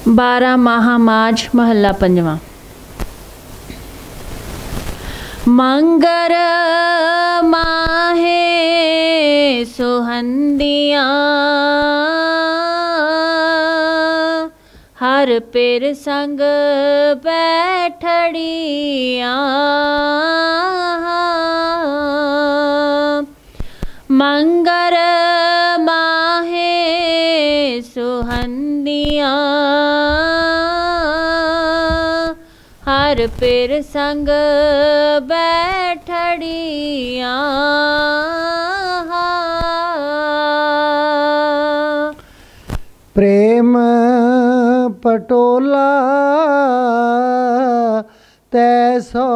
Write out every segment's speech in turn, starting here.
12 माह माझ महला पंजवा। मंगर माहे सुहंदियाँ हर पिर संग बैठड़ियाँ। मंगर माहे सुहंदियाँ हर पिर संग बैठड़ियाँ। प्रेम पटोला तैसो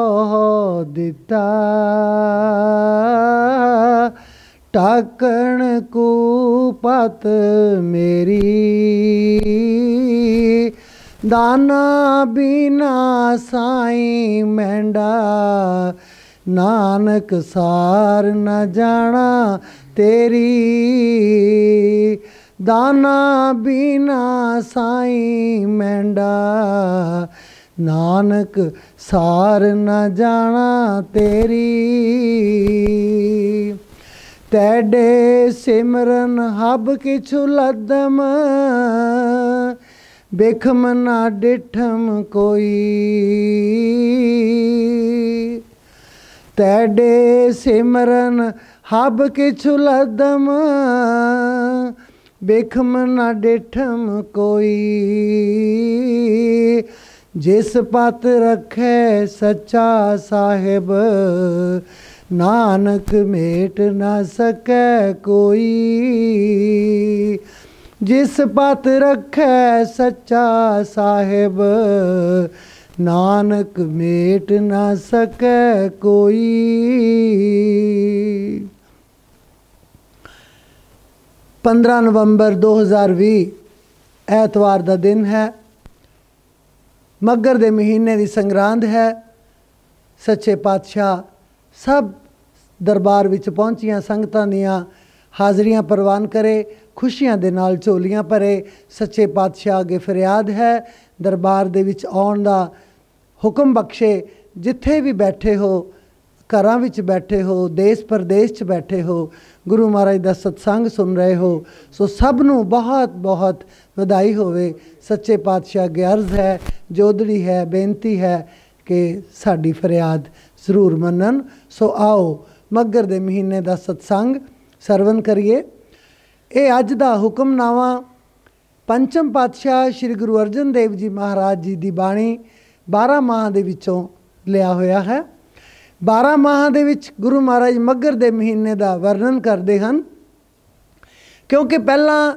दिता टाकण कुपत मेरी दाना बिना साईं मेंढा नानक सार न जाना तेरी। दाना बिना साईं मेंढा नानक सार न जाना तेरी। तैडे सिमरन हब किछु लदम बिखम ना डिठम कोई। तैडे सिमरन हब किछु लदम बिखम ना डिठम कोई। जिस पत रखे सच्चा साहिब नानक मेट ना सकै कोई। जिस पत रखे सच्चा साहिब नानक मेट ना सकै कोई। 15 नवंबर 2020 ਐਤਵਾਰ ਦਾ ਦਿਨ ਹੈ। ਮੱਘਰ ਦੇ ਮਹੀਨੇ ਦੀ ਸੰਗਰਾਂਦ ਹੈ। ਸੱਚੇ ਪਾਤਸ਼ਾਹ ਸਭ ਦਰਬਾਰ ਵਿੱਚ ਪਹੁੰਚੀਆਂ ਸੰਗਤਾਂ ਦੀਆਂ ਹਾਜ਼ਰੀਆਂ ਪ੍ਰਵਾਨ ਕਰੇ। ਖੁਸ਼ੀਆਂ ਦੇ ਨਾਲ ਝੋਲੀਆਂ ਭਰੇ। ਸੱਚੇ ਪਾਤਸ਼ਾਹ ਅੱਗੇ ਫਰਿਆਦ ਹੈ ਦਰਬਾਰ ਦੇ ਵਿੱਚ ਆਉਣ ਦਾ ਹੁਕਮ ਬਖਸ਼ੇ। ਜਿੱਥੇ ਵੀ ਬੈਠੇ ਹੋ, ਘਰਾਂ ਵਿੱਚ ਬੈਠੇ ਹੋ, ਦੇਸ਼ ਪ੍ਰਦੇਸ਼ 'ਚ ਬੈਠੇ ਹੋ, ਗੁਰੂ ਮਹਾਰਾਜ ਦਾ ਸਤਸੰਗ ਸੁਣ ਰਹੇ ਹੋ, ਸੋ ਸਭ ਨੂੰ ਬਹੁਤ ਬਹੁਤ ਵਧਾਈ ਹੋਵੇ। ਸੱਚੇ ਪਾਤਸ਼ਾਹ ਅੱਗੇ ਅਰਜ਼ ਹੈ, ਜੋਦੜੀ ਹੈ, ਬੇਨਤੀ ਹੈ ਕਿ ਸਾਡੀ ਫਰਿਆਦ ਜ਼ਰੂਰ ਮੰਨਣ। ਸੋ ਆਓ ਮੱਘਰ ਦੇ ਮਹੀਨੇ ਦਾ ਸਤਸੰਗ ਸਰਵਨ ਕਰੀਏ। ਇਹ ਅੱਜ ਦਾ ਹੁਕਮਨਾਮਾ ਪੰਚਮ ਪਾਤਸ਼ਾਹ ਸ਼੍ਰੀ ਗੁਰੂ ਅਰਜਨ ਦੇਵ ਜੀ ਮਹਾਰਾਜ ਜੀ ਦੀ ਬਾਣੀ 12 ਮਾਹਾਂ ਦੇ ਵਿੱਚੋਂ ਲਿਆ ਹੋਇਆ ਹੈ। 12 ਮਾਹਾਂ ਦੇ ਵਿੱਚ ਗੁਰੂ ਮਹਾਰਾਜ ਮੱਘਰ ਦੇ ਮਹੀਨੇ ਦਾ ਵਰਣਨ ਕਰਦੇ ਹਨ, ਕਿਉਂਕਿ ਪਹਿਲਾਂ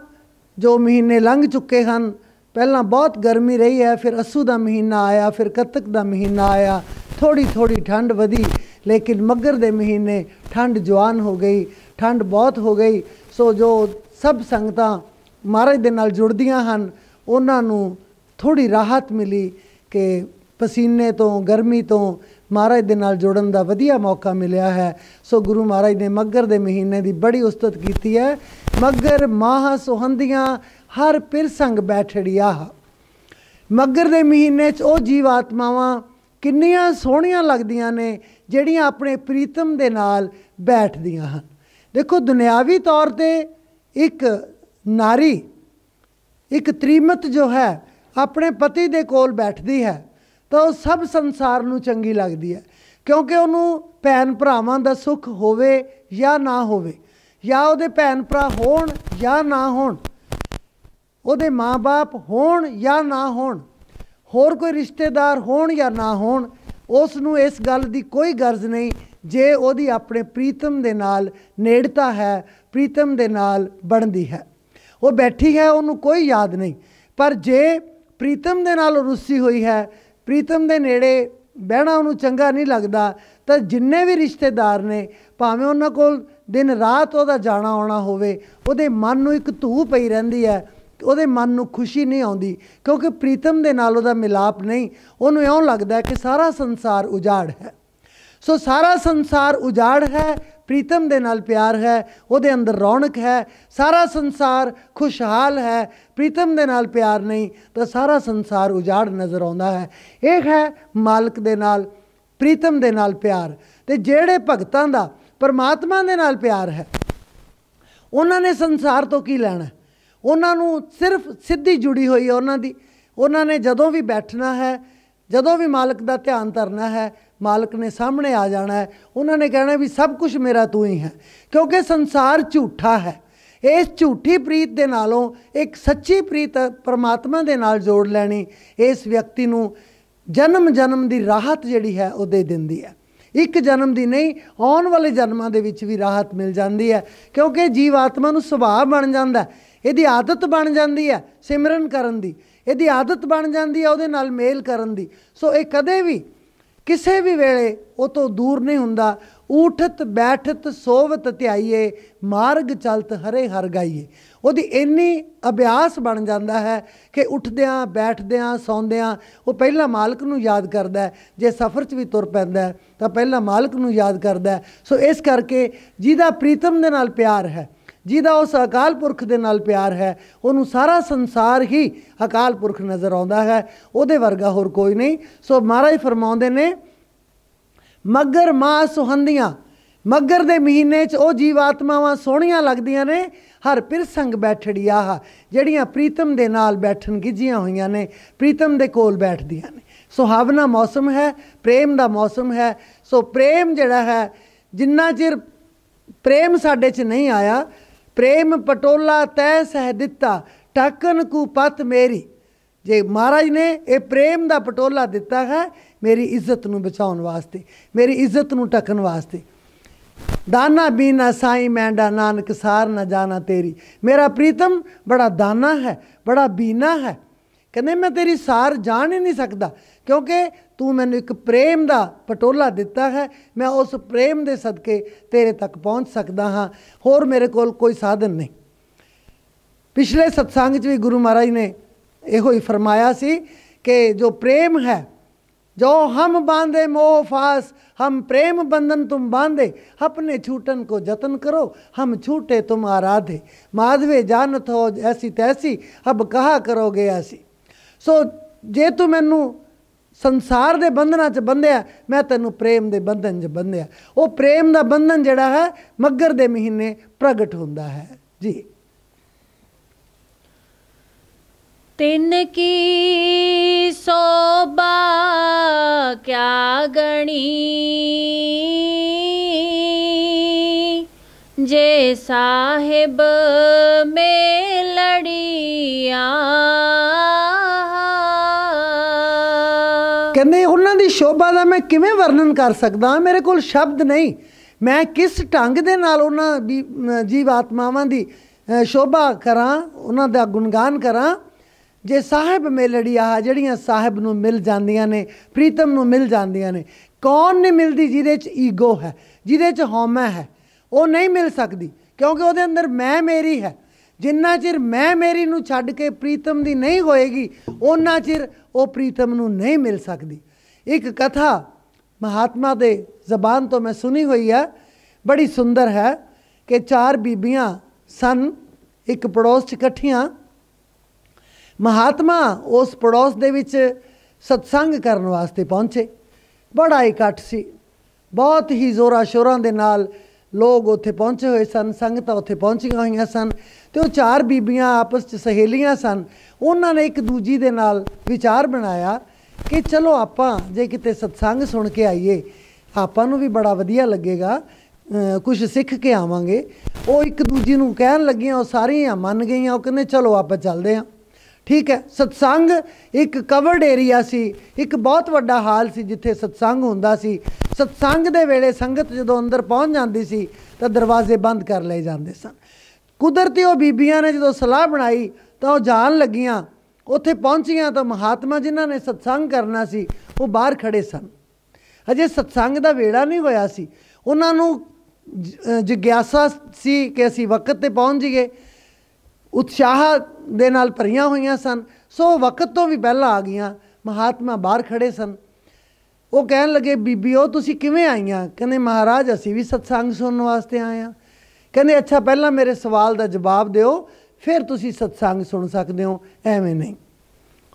ਜੋ ਮਹੀਨੇ ਲੰਘ ਚੁੱਕੇ ਹਨ, ਪਹਿਲਾਂ ਬਹੁਤ ਗਰਮੀ ਰਹੀ ਹੈ, ਫਿਰ ਅੱਸੂ ਦਾ ਮਹੀਨਾ ਆਇਆ, ਫਿਰ ਕੱਤਕ ਦਾ ਮਹੀਨਾ ਆਇਆ, ਥੋੜੀ ਥੋੜੀ ਠੰਡ ਵਧੀ, ਲੇਕਿਨ ਮੱਘਰ ਦੇ ਮਹੀਨੇ ਠੰਡ ਜਵਾਨ ਹੋ ਗਈ, ਠੰਡ ਬਹੁਤ ਹੋ ਗਈ। ਸੋ ਜੋ ਸਭ ਸੰਗਤਾਂ ਮਹਾਰਾਜ ਦੇ ਨਾਲ ਜੁੜਦੀਆਂ ਹਨ ਉਹਨਾਂ ਨੂੰ ਥੋੜੀ ਰਾਹਤ ਮਿਲੀ ਕਿ ਪਸੀਨੇ ਤੋਂ, ਗਰਮੀ ਤੋਂ ਮਹਾਰਾਜ ਦੇ ਨਾਲ ਜੁੜਨ ਦਾ ਵਧੀਆ ਮੌਕਾ ਮਿਲਿਆ ਹੈ। ਸੋ ਗੁਰੂ ਮਹਾਰਾਜ ਨੇ ਮੱਘਰ ਦੇ ਮਹੀਨੇ ਦੀ ਬੜੀ ਉਸਤਤ ਕੀਤੀ ਹੈ। ਮੱਘਰ ਮਾਹ ਸੁਹੰਦੀਆਂ ਹਰ ਪਿਰ ਸੰਗ ਬੈਠੜੀਆਂ। ਮੱਘਰ ਦੇ ਮਹੀਨੇ 'ਚ ਉਹ ਜੀਵ ਆਤਮਾਵਾਂ ਕਿੰਨੀਆਂ ਸੋਹਣੀਆਂ ਲੱਗਦੀਆਂ ਨੇ ਜਿਹੜੀਆਂ ਆਪਣੇ ਪ੍ਰੀਤਮ ਦੇ ਨਾਲ ਬੈਠਦੀਆਂ ਹਨ। ਦੇਖੋ, ਦੁਨਿਆਵੀ ਤੌਰ 'ਤੇ ਇੱਕ ਨਾਰੀ, ਇੱਕ ਤ੍ਰੀਮਤ ਜੋ ਹੈ ਆਪਣੇ ਪਤੀ ਦੇ ਕੋਲ ਬੈਠਦੀ ਹੈ ਤਾਂ ਉਹ ਸਭ ਸੰਸਾਰ ਨੂੰ ਚੰਗੀ ਲੱਗਦੀ ਹੈ, ਕਿਉਂਕਿ ਉਹਨੂੰ ਭੈਣ ਭਰਾਵਾਂ ਦਾ ਸੁੱਖ ਹੋਵੇ ਜਾਂ ਨਾ ਹੋਵੇ, ਜਾਂ ਉਹਦੇ ਭੈਣ ਭਰਾ ਹੋਣ ਜਾਂ ਨਾ ਹੋਣ, ਉਹਦੇ ਮਾਂ-ਬਾਪ ਹੋਣ ਜਾਂ ਨਾ ਹੋਣ, ਹੋਰ ਕੋਈ ਰਿਸ਼ਤੇਦਾਰ ਹੋਣ ਜਾਂ ਨਾ ਹੋਣ, ਉਸ ਨੂੰ ਇਸ ਗੱਲ ਦੀ ਕੋਈ ਗਰਜ਼ ਨਹੀਂ ਜੇ ਉਹਦੀ ਆਪਣੇ ਪ੍ਰੀਤਮ ਦੇ ਨਾਲ ਨੇੜਤਾ ਹੈ, ਪ੍ਰੀਤਮ ਦੇ ਨਾਲ ਬਣਦੀ ਹੈ। ਉਹ ਬੈਠੀ ਹੈ, ਉਹਨੂੰ ਕੋਈ ਯਾਦ ਨਹੀਂ। ਪਰ ਜੇ ਪ੍ਰੀਤਮ ਦੇ ਨਾਲ ਰੁੱਸੀ ਹੋਈ ਹੈ, ਪ੍ਰੀਤਮ ਦੇ ਨੇੜੇ ਬਹਿਣਾ ਉਹਨੂੰ ਚੰਗਾ ਨਹੀਂ ਲੱਗਦਾ, ਤਾਂ ਜਿੰਨੇ ਵੀ ਰਿਸ਼ਤੇਦਾਰ ਨੇ ਭਾਵੇਂ ਉਹਨਾਂ ਕੋਲ ਦਿਨ ਰਾਤ ਉਹਦਾ ਜਾਣਾ ਆਉਣਾ ਹੋਵੇ, ਉਹਦੇ ਮਨ ਨੂੰ ਇੱਕ ਧੂਹ ਪਈ ਰਹਿੰਦੀ ਹੈ, ਉਹਦੇ ਮਨ ਨੂੰ ਖੁਸ਼ੀ ਨਹੀਂ ਆਉਂਦੀ, ਕਿਉਂਕਿ ਪ੍ਰੀਤਮ ਦੇ ਨਾਲ ਉਹਦਾ ਮਿਲਾਪ ਨਹੀਂ। ਉਹਨੂੰ ਇਉਂ ਲੱਗਦਾ ਕਿ ਸਾਰਾ ਸੰਸਾਰ ਉਜਾੜ ਹੈ। ਸੋ ਸਾਰਾ ਸੰਸਾਰ ਉਜਾੜ ਹੈ, प्रीतम दे नाल प्यार है, उहदे अंदर रौनक है, सारा संसार खुशहाल है। प्रीतम दे नाल प्यार नहीं तो सारा संसार उजाड़ नज़र आउंदा है। यह है मालक दे नाल प्रीतम दे नाल प्यार। ते जेड़े भगतां दा परमात्मा दे नाल प्यार है, उन्होंने संसार तो की लैना, उन्होंने सिर्फ सीधी जुड़ी हुई है उन्होंने जदों भी बैठना है, जदों भी मालक का ध्यान धरना है, मालक ने सामने आ जाना है, उन्होंने कहना भी सब कुछ मेरा तू ही है। क्योंकि संसार झूठा है। इस झूठी प्रीत दे नालों एक सच्ची प्रीत परमात्मा दे नाल जोड़ लैनी इस व्यक्ति नूं जन्म जन्म की राहत जिहड़ी है वो दे दिंदी है। एक जन्म की नहीं, आने वाले जन्मां दे विच भी राहत मिल जाती है। क्योंकि जीव आत्मा नूं सुभाव बन जाता है, इहदी आदत बन जाती है सिमरन करन दी, इहदी आदत बन जाती है उहदे नाल मेल करन दी। सो ये कदे भी किसी भी वेले वो तो दूर नहीं हुंदा। उठत बैठत सोवत ध्याईए, मार्ग चलत हरे हर गाईए। उहदी इन्नी अभ्यास बन जाता है कि उठद्यां बैठद्यां सौंद्यां वो पहला मालक नूं याद करदा है। जे सफ़र च भी तुर पैंदा है तो पहला मालक नूं याद करदा है। सो इस करके जिहदा प्रीतम दे नाल प्यार है, जिहदा उस अकाल पुरख दे नाल प्यार है, उन्होंने सारा संसार ही अकाल पुरख नज़र आता है, उहदे वर्गा होर कोई नहीं। सो महाराज फरमाउंदे ने मगर मां सुहंदियां, मगर दे महीने च वो जीवात्मावां सोहणियां लगदियां ने, हर पिरसंग बैठड़ी आह, जड़ियां प्रीतम दे नाल बैठन गिजियां होईयां ने, प्रीतम दे कोल बैठदियां ने। सुहावना मौसम है, प्रेम दा मौसम है। सो प्रेम जिहड़ा है, जिन्ना चिर प्रेम साडे च नहीं आया, प्रेम पटोला तै सह दिता टकन कू पत मेरी। जे महाराज ने ये प्रेम का पटोला दिता है मेरी इज्जत नूं बचाउण वास्ते, मेरी इज्जत नूं टकन वास्ते। दाना बीना साई मैंडा नानक सार न जाना तेरी। मेरा प्रीतम बड़ा दाना है, बड़ा बीना है, कहते मैं तेरी सार जान ही नहीं सकता, क्योंकि तू मैनू एक प्रेम का पटोला दिता है। मैं उस प्रेम के सदके तेरे तक पहुँच सकता हाँ, होर मेरे कोल कोई साधन नहीं। पिछले सत्संग च भी गुरु महाराज ने यो ही फरमाया सी कि जो प्रेम है, जो हम बांधे मोह फास, हम प्रेम बंधन तुम बांधे, अपने छूटन को जतन करो, हम छूटे तुम आराधे। माधवे जानत हो ऐसी तैसी, अब कहा करोगे ऐसी। सो जे तू मैनू संसार के बंधना च बंधिया, मैं तेनू प्रेम के बंधन च बंधिया। वो प्रेम का बंधन जिहड़ा है मगर दे महीने प्रगट होंदा है जी। तिन की शोभा क्या गणी, जे साहिब में लड़िया। कहने उन्हां दी शोभा का मैं किवें वर्णन कर सकदा, मेरे कोल शब्द नहीं। मैं किस ढंग दे नाल उन्हां जीव आत्मावां दी शोभा करां, उन्हां दा गुणगान करां। जे साहिब मेलड़ी आह, जड़ियाँ साहिब नूं मिल जांदियां ने, प्रीतम नूं मिल जांदियां ने। कौन नहीं मिलती जिहदे च ईगो है, जिहदे च हौमा है, वो नहीं मिल सकती, क्योंकि उहदे अंदर मैं मेरी है। जिन्ना चिर मैं मेरी नूं छड्ड के प्रीतम दी नहीं होएगी, उन्ना चिर वो प्रीतम नूं नहीं मिल सकती। एक कथा महात्मा दे जबान तो मैं सुनी हुई है, बड़ी सुंदर है कि 4 बीबियां सन एक पड़ोस च इकट्ठियां। महात्मा उस पड़ोस दे विच सत्संग करने वास्ते पहुँचे। बड़ा इकट्ठ सी, बहुत ही जोरा शोरां दे नाल लोग उत्थे पहुँचे हुए सन, संगतां उत्थे पहुँचियां होईयां सन। तो 4 बीबियां आपस च सहेलियां सन। उन्होंने एक दूजी दे नाल विचार बनाया कि चलो आपां जे किते सत्संग सुन के आईए, आपां नूं भी बड़ा वधिया लगेगा, कुछ सीख के आवांगे। वो एक दूजी नूं कहण लगियां, वो सारियां मन गईयां। वो कहंदे चलो आपां चलदे हां। ठीक है, सत्संग एक कवर्ड एरिया सी, एक बहुत वड्डा हाल सी जिथे सत्संग हुंदा सी। सत्संग दे वेले संगत जदों अंदर पहुँच जाती सी तो दरवाजे बंद कर लए जाते सन। कुदरती वो बीबियां ने जदों सलाह बनाई तो जान लगियां, उत्थे पहुँचियां तो महात्मा जिन्हां ने सत्संग करना सी वो बाहर खड़े सन। अजे सत्संग का वेड़ा नहीं होया सी। उन्हां नूं जिग्यासा सी कि असीं वक्त ते पहुँच जाइए, उत्साह दे नाल भरियां होईयां सन। सो वक्त तो भी पहला आ गईयां। महात्मा बाहर खड़े सन। वो कहन लगे बीबी ओ तुसी किवें आईयां? कहंदे महाराज असीं भी सत्संग सुनने वास्ते आए हैं। कहंदे अच्छा पहला मेरे सवाल का जवाब दिओ फिर तुसी सत्संग सुन सकते हो, एवें नहीं।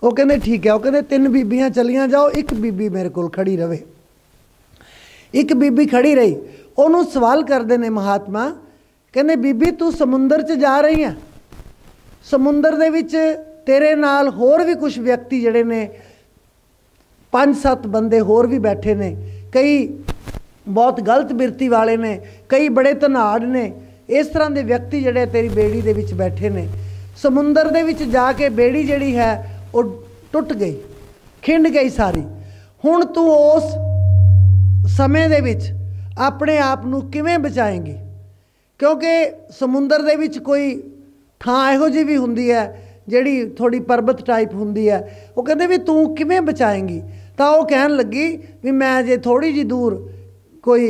वो कहंदे ठीक है। वो कहंदे 3 बीबियां चलियां जाओ, एक बीबी मेरे कोल खड़ी रहे। एक बीबी खड़ी रही, उन्होंने सवाल करते ने महात्मा, कहंदे बीबी तू समुंदर च जा रही है, समुंदर दे विच तेरे नाल होर भी कुछ व्यक्ति जड़े ने 5-7 बंदे होर भी बैठे ने, कई बहुत गलत बिरती वाले ने, कई बड़े धनाड़ ने, इस तरह के व्यक्ति जड़े तेरी बेड़ी दे विच बैठे ने। समुंदर दे विच जाके बेड़ी जड़ी है वो टुट गई, खिंड गई सारी। हुण तू उस समय दे विच अपने आप नू किवें बचाएंगी? क्योंकि समुंदर दे विच कोई थां इहो जी भी हुंदी है जिहड़ी थोड़ी परबत टाइप हुंदी है। वो कहंदे भी तू किवें बचाएंगी? तो वो कहन लगी भी मैं जे थोड़ी जी दूर कोई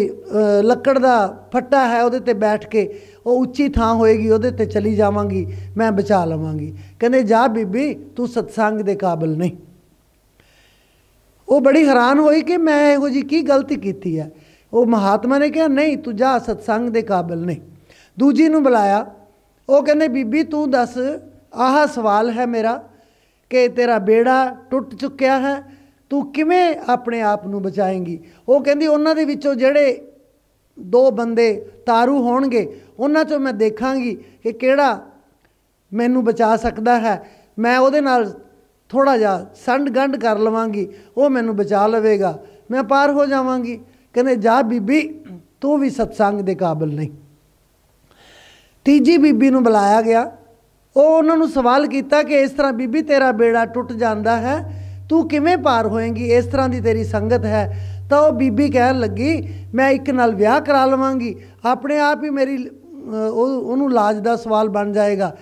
लक्कड़ दा फट्टा है उहदे ते बैठ के वो उच्ची थां होएगी उहदे ते चली जावांगी, मैं बचा लवांगी। कहंदे जा बीबी तू सत्संग दे काबिल नहीं। वो बड़ी हैरान होई कि मैं इहो जी की गलती कीती है। वो महात्मा ने कहा नहीं तू जा सत्संग दे काबिल नहीं। दूजी नूं बुलाया, वो कहंदे बीबी तू दस आह सवाल है मेरा कि तेरा बेड़ा टुट चुक्या है, तू किवें अपने आप नूं बचाएंगी? वो कहंदी उन्हां दे विचों जिहड़े 2 बंदे तारू होणगे उन्हां चों मैं देखांगी कि किहड़ा मैनूं बचा सकदा है, मैं उहदे नाल थोड़ा जिहा संड गंढ कर लवांगी, वो मैनूं बचा लवेगा, मैं पार हो जावांगी। कहंदे जा बीबी तू भी सत्संग दे काबिल नहीं। तीजी बीबी नूं बुलाया गया, वो उन्होंने सवाल किया कि इस तरह बीबी तेरा बेड़ा टुट जाता है, तू किवें पार होएगी, इस तरह की तेरी संगत है। तो वो बीबी कहन लगी मैं एक नाल विआह करा लवांगी, अपने आप ही मेरी उन्होंने लाज का सवाल बन जाएगा।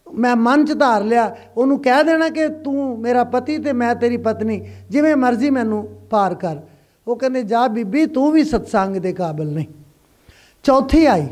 मैं मन च धार लिया, उन्होंने कह देना कि तू मेरा पति तो मैं तेरी पत्नी, जिवें मर्जी मैनू पार कर। वो कहंदे जा बीबी तू भी सत्संग दे काबिल नहीं। चौथी आई,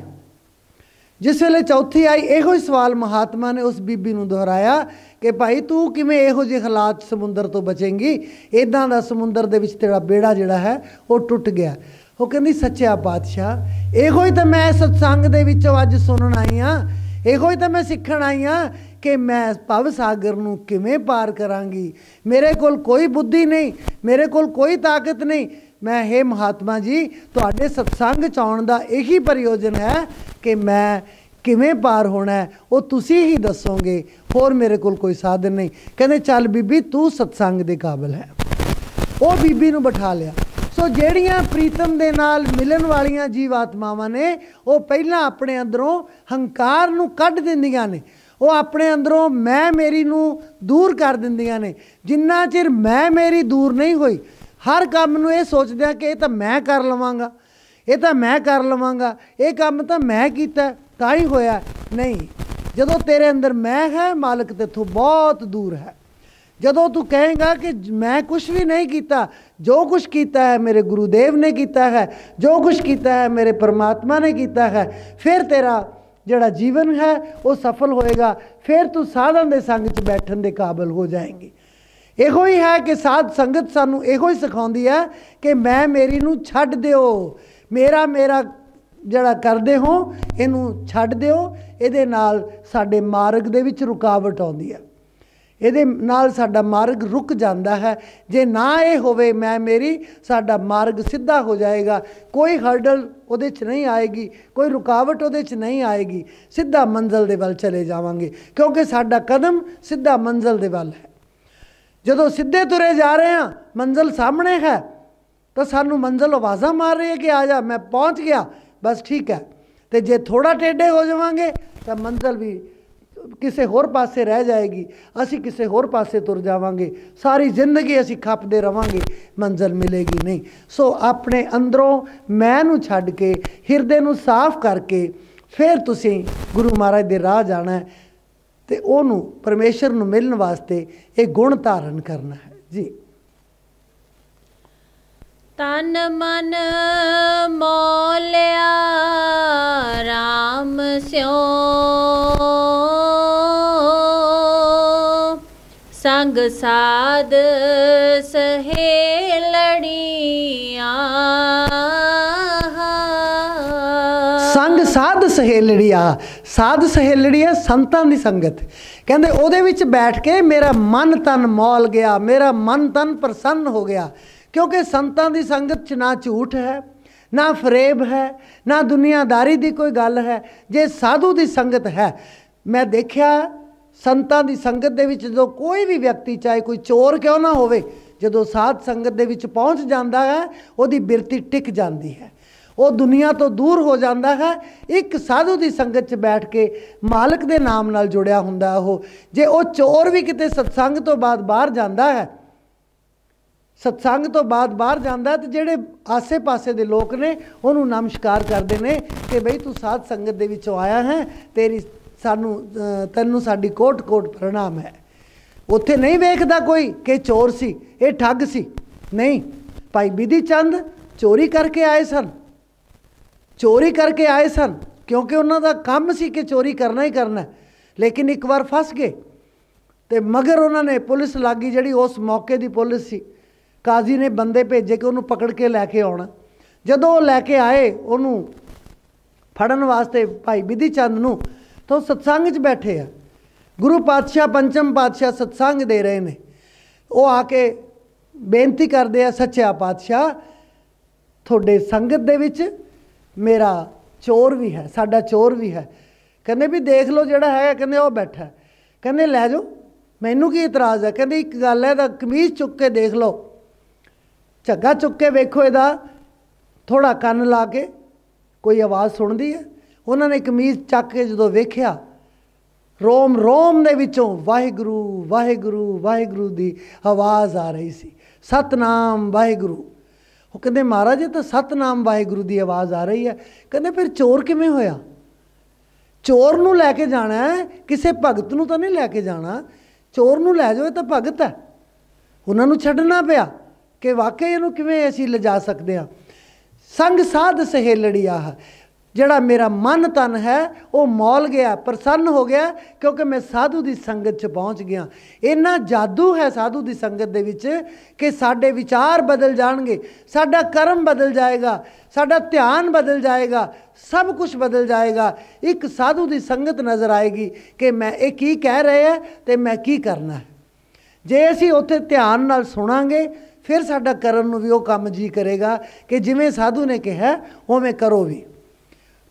जिस वेले चौथी आई इहो ही सवाल महात्मा ने उस बीबी नूं दोहराया कि भाई तू किवें इहो जिहे हालात समुंदर तो बचेंगी, इदां दा समुंदर दे विच तेरा बेड़ा जिहड़ा है वो टुट गया। वो कहंदी सच्चा पातशाह इहो ही तो मैं सत्संग दे विचों अज सुनन आई हाँ, इहो ही तो मैं सीखण आई हाँ कि मैं भव सागर नूं किवें पार करांगी। मेरे कोल कोई बुद्धि नहीं, मेरे कोल कोई ताकत नहीं। मैं हे महात्मा जी तुहाडे सत्संग च आउण दा यही प्रयोजन है कि मैं किवें पार होना है वो तुसी ही दसोगे, होर मेरे कोल कोई साधन नहीं। कहंदे चल बीबी तू सत्संग दे काबिल है। वो बीबी नूं बिठा लिया। सो ਜਿਹੜੀਆਂ प्रीतम दे नाल मिलन वालियां जीव आत्मावां ने वो पहला अपने अंदरों हंकार नूं कढ दिंदियां ने, वो अपने अंदरों मैं मेरी नूं दूर कर दिंदियां ने। जिन्ना चिर मैं मेरी दूर नहीं हुई, हर काम नूं ये सोचदे कि ये तां मैं कर लवांगा, ये तां मैं कर लवांगा, ये काम तां मैं कीता तां ही होया। नहीं, जदों तेरे अंदर मैं है मालिक तेथों बहुत दूर है। जदों तू कहेगा कि मैं कुछ भी नहीं किया, जो कुछ किया है मेरे गुरुदेव ने किया है, जो कुछ किया है मेरे परमात्मा ने किया है, फिर तेरा जिहड़ा जीवन है वो सफल होएगा। फिर तू साधन दे संग च बैठन दे काबिल हो जाएंगी। इहो ही है कि साध संगत सानू इहो ही सिखाउंदी है कि मैं मेरी नू छड्ड दिओ, मेरा मेरा जिहड़ा करदे हो इनू छड्ड दिओ। इहदे नाल साडे मार्ग दे विच रुकावट आउंदी है, ਇਹਦੇ ਨਾਲ ਸਾਡਾ ਮਾਰਗ रुक जाता है। जे ना ये होवे मैं मेरी, साडा मार्ग सीधा हो जाएगा, कोई हर्डल उहदे च नहीं आएगी, कोई रुकावट उहदे च नहीं आएगी, सीधा मंजिल दे वल चले जावांगे क्योंकि साडा कदम सीधा मंजिल दे वल है। जदों सीधे तुरे जा रहे हैं मंजिल सामने है तो सानू मंजिल आवाज़ां मार रही है कि आ जा मैं पहुँच गया बस ठीक है। तो जे थोड़ा टेढ़े हो जावांगे तो मंजिल भी किसी होर पासे रह जाएगी, असी किसी होर पासे तुर जावांगे, सारी जिंदगी असी खपदे रवांगे, मंजिल मिलेगी नहीं। सो अपने अंदरों मैं नूं छड्ड के हिरदे नूं साफ करके फिर तुसी गुरु महाराज दे राह जाना है ते ओनू परमेश्वर नूं मिलण वास्ते ये गुण धारण करना है जी। तन मन मोलिया राम स्यों, संग साध सहेलड़ियाँ। संग साध सहेलड़िया, साध सहेलड़िया संतां दी संगत। कहंदे ओहदे विच बैठ के मेरा मन तन मौल गया, मेरा मन तन प्रसन्न हो गया। क्योंकि संतां दी संगत च ना झूठ है, ना फरेब है, ना दुनियादारी दी कोई गल है। जे साधु दी संगत है, मैं देखिया संतां दी संगत दे विच जो कोई भी व्यक्ति, चाहे कोई चोर क्यों ना होवे, जदों साध संगत दे विच पहुँच जाता है उहदी बिरती टिक जाती है, वो दुनिया तो दूर हो जाता है। एक साधु की संगत च बैठ के मालक के नाम नाल जुड़िया हुंदा है। जे वो चोर भी किते सत्संग तो बाद बाहर जाता है, सत्संग तो बाद बाहर जाता है, तो जेड़े आसे पासे के लोग ने उन्होंने नमस्कार करते हैं कि बई तू साध संगत दे विचों आया है, तेरी सानू तैनू साडी कोट कोट प्रणाम है। उत्थे नहीं वेखदा कोई कि चोर सी, ये ठग सी, नहीं। भाई बिधि चंद चोरी करके आए सन, चोरी करके आए सन, क्योंकि उन्होंने काम सी कि चोरी करना ही करना। लेकिन एक बार फस गए तो मगर उन्होंने पुलिस लागी, जी उस मौके की पुलिस सी, काजी ने बंदे भेजे कि उन्होंने पकड़ के लैके आना। जदों वो लैके आए उन्होंने फड़न वास्ते भाई बिधि चंद नूं, तो सत्संग च बैठे आ, गुरु पातशाह पंचम पातशाह सत्संग दे रहे हैं। वो आके बेनती करते हैं, सच्चा पातशाह थोड़े संगत दे विच मेरा चोर भी है, साडा चोर भी है। कहने भी देख लो जोड़ा है, कहने वो बैठा है, कहने लै जाओ, मैनू की इतराज़ है। कहने एक गल है, तो कमीज़ चुक के देख लो, झग्गा चुक के वेखो, इहदा थोड़ा कन ला के कोई आवाज़ सुनती है। उन्होंने कमीज़ चक के जो वेख्या, रोम रोम दे विचों वाहिगुरू वाहिगुरू वाहिगुरू दी आवाज़ आ रही सी, सतनाम वाहिगुरू। वो कहते महाराज ये तो सतनाम वाहिगुरू की आवाज़ आ रही है। कहते फिर चोर किवें होया? चोर नूं लैके जाना है, किसी भगत नूं तो नहीं लैके जाना। चोर नूं लै जाओ, तो भगत है, उन्होंने छड्डना पिया कि वाकई इहनूं किवें असीं लिजा सकते हैं। संग साध सहेलड़िया, जड़ा मेरा मन तन है वो मौल गया, प्रसन्न हो गया, क्योंकि मैं साधु की संगत च पहुँच गया। इन्ना जादू है साधु की संगत दे विच कि साडे विचार बदल जाएंगे, साडा कर्म बदल जाएगा, साडा ध्यान बदल जाएगा, सब कुछ बदल जाएगा। एक साधु की संगत नज़र आएगी कि मैं ये की कह रहे हैं तो मैं की करना है। जे असीं उत्थे ध्यान नाल सुनांगे, फिर साडा करन नूं भी वो काम जी करेगा कि जिवें साधु ने कहा उवें करो भी।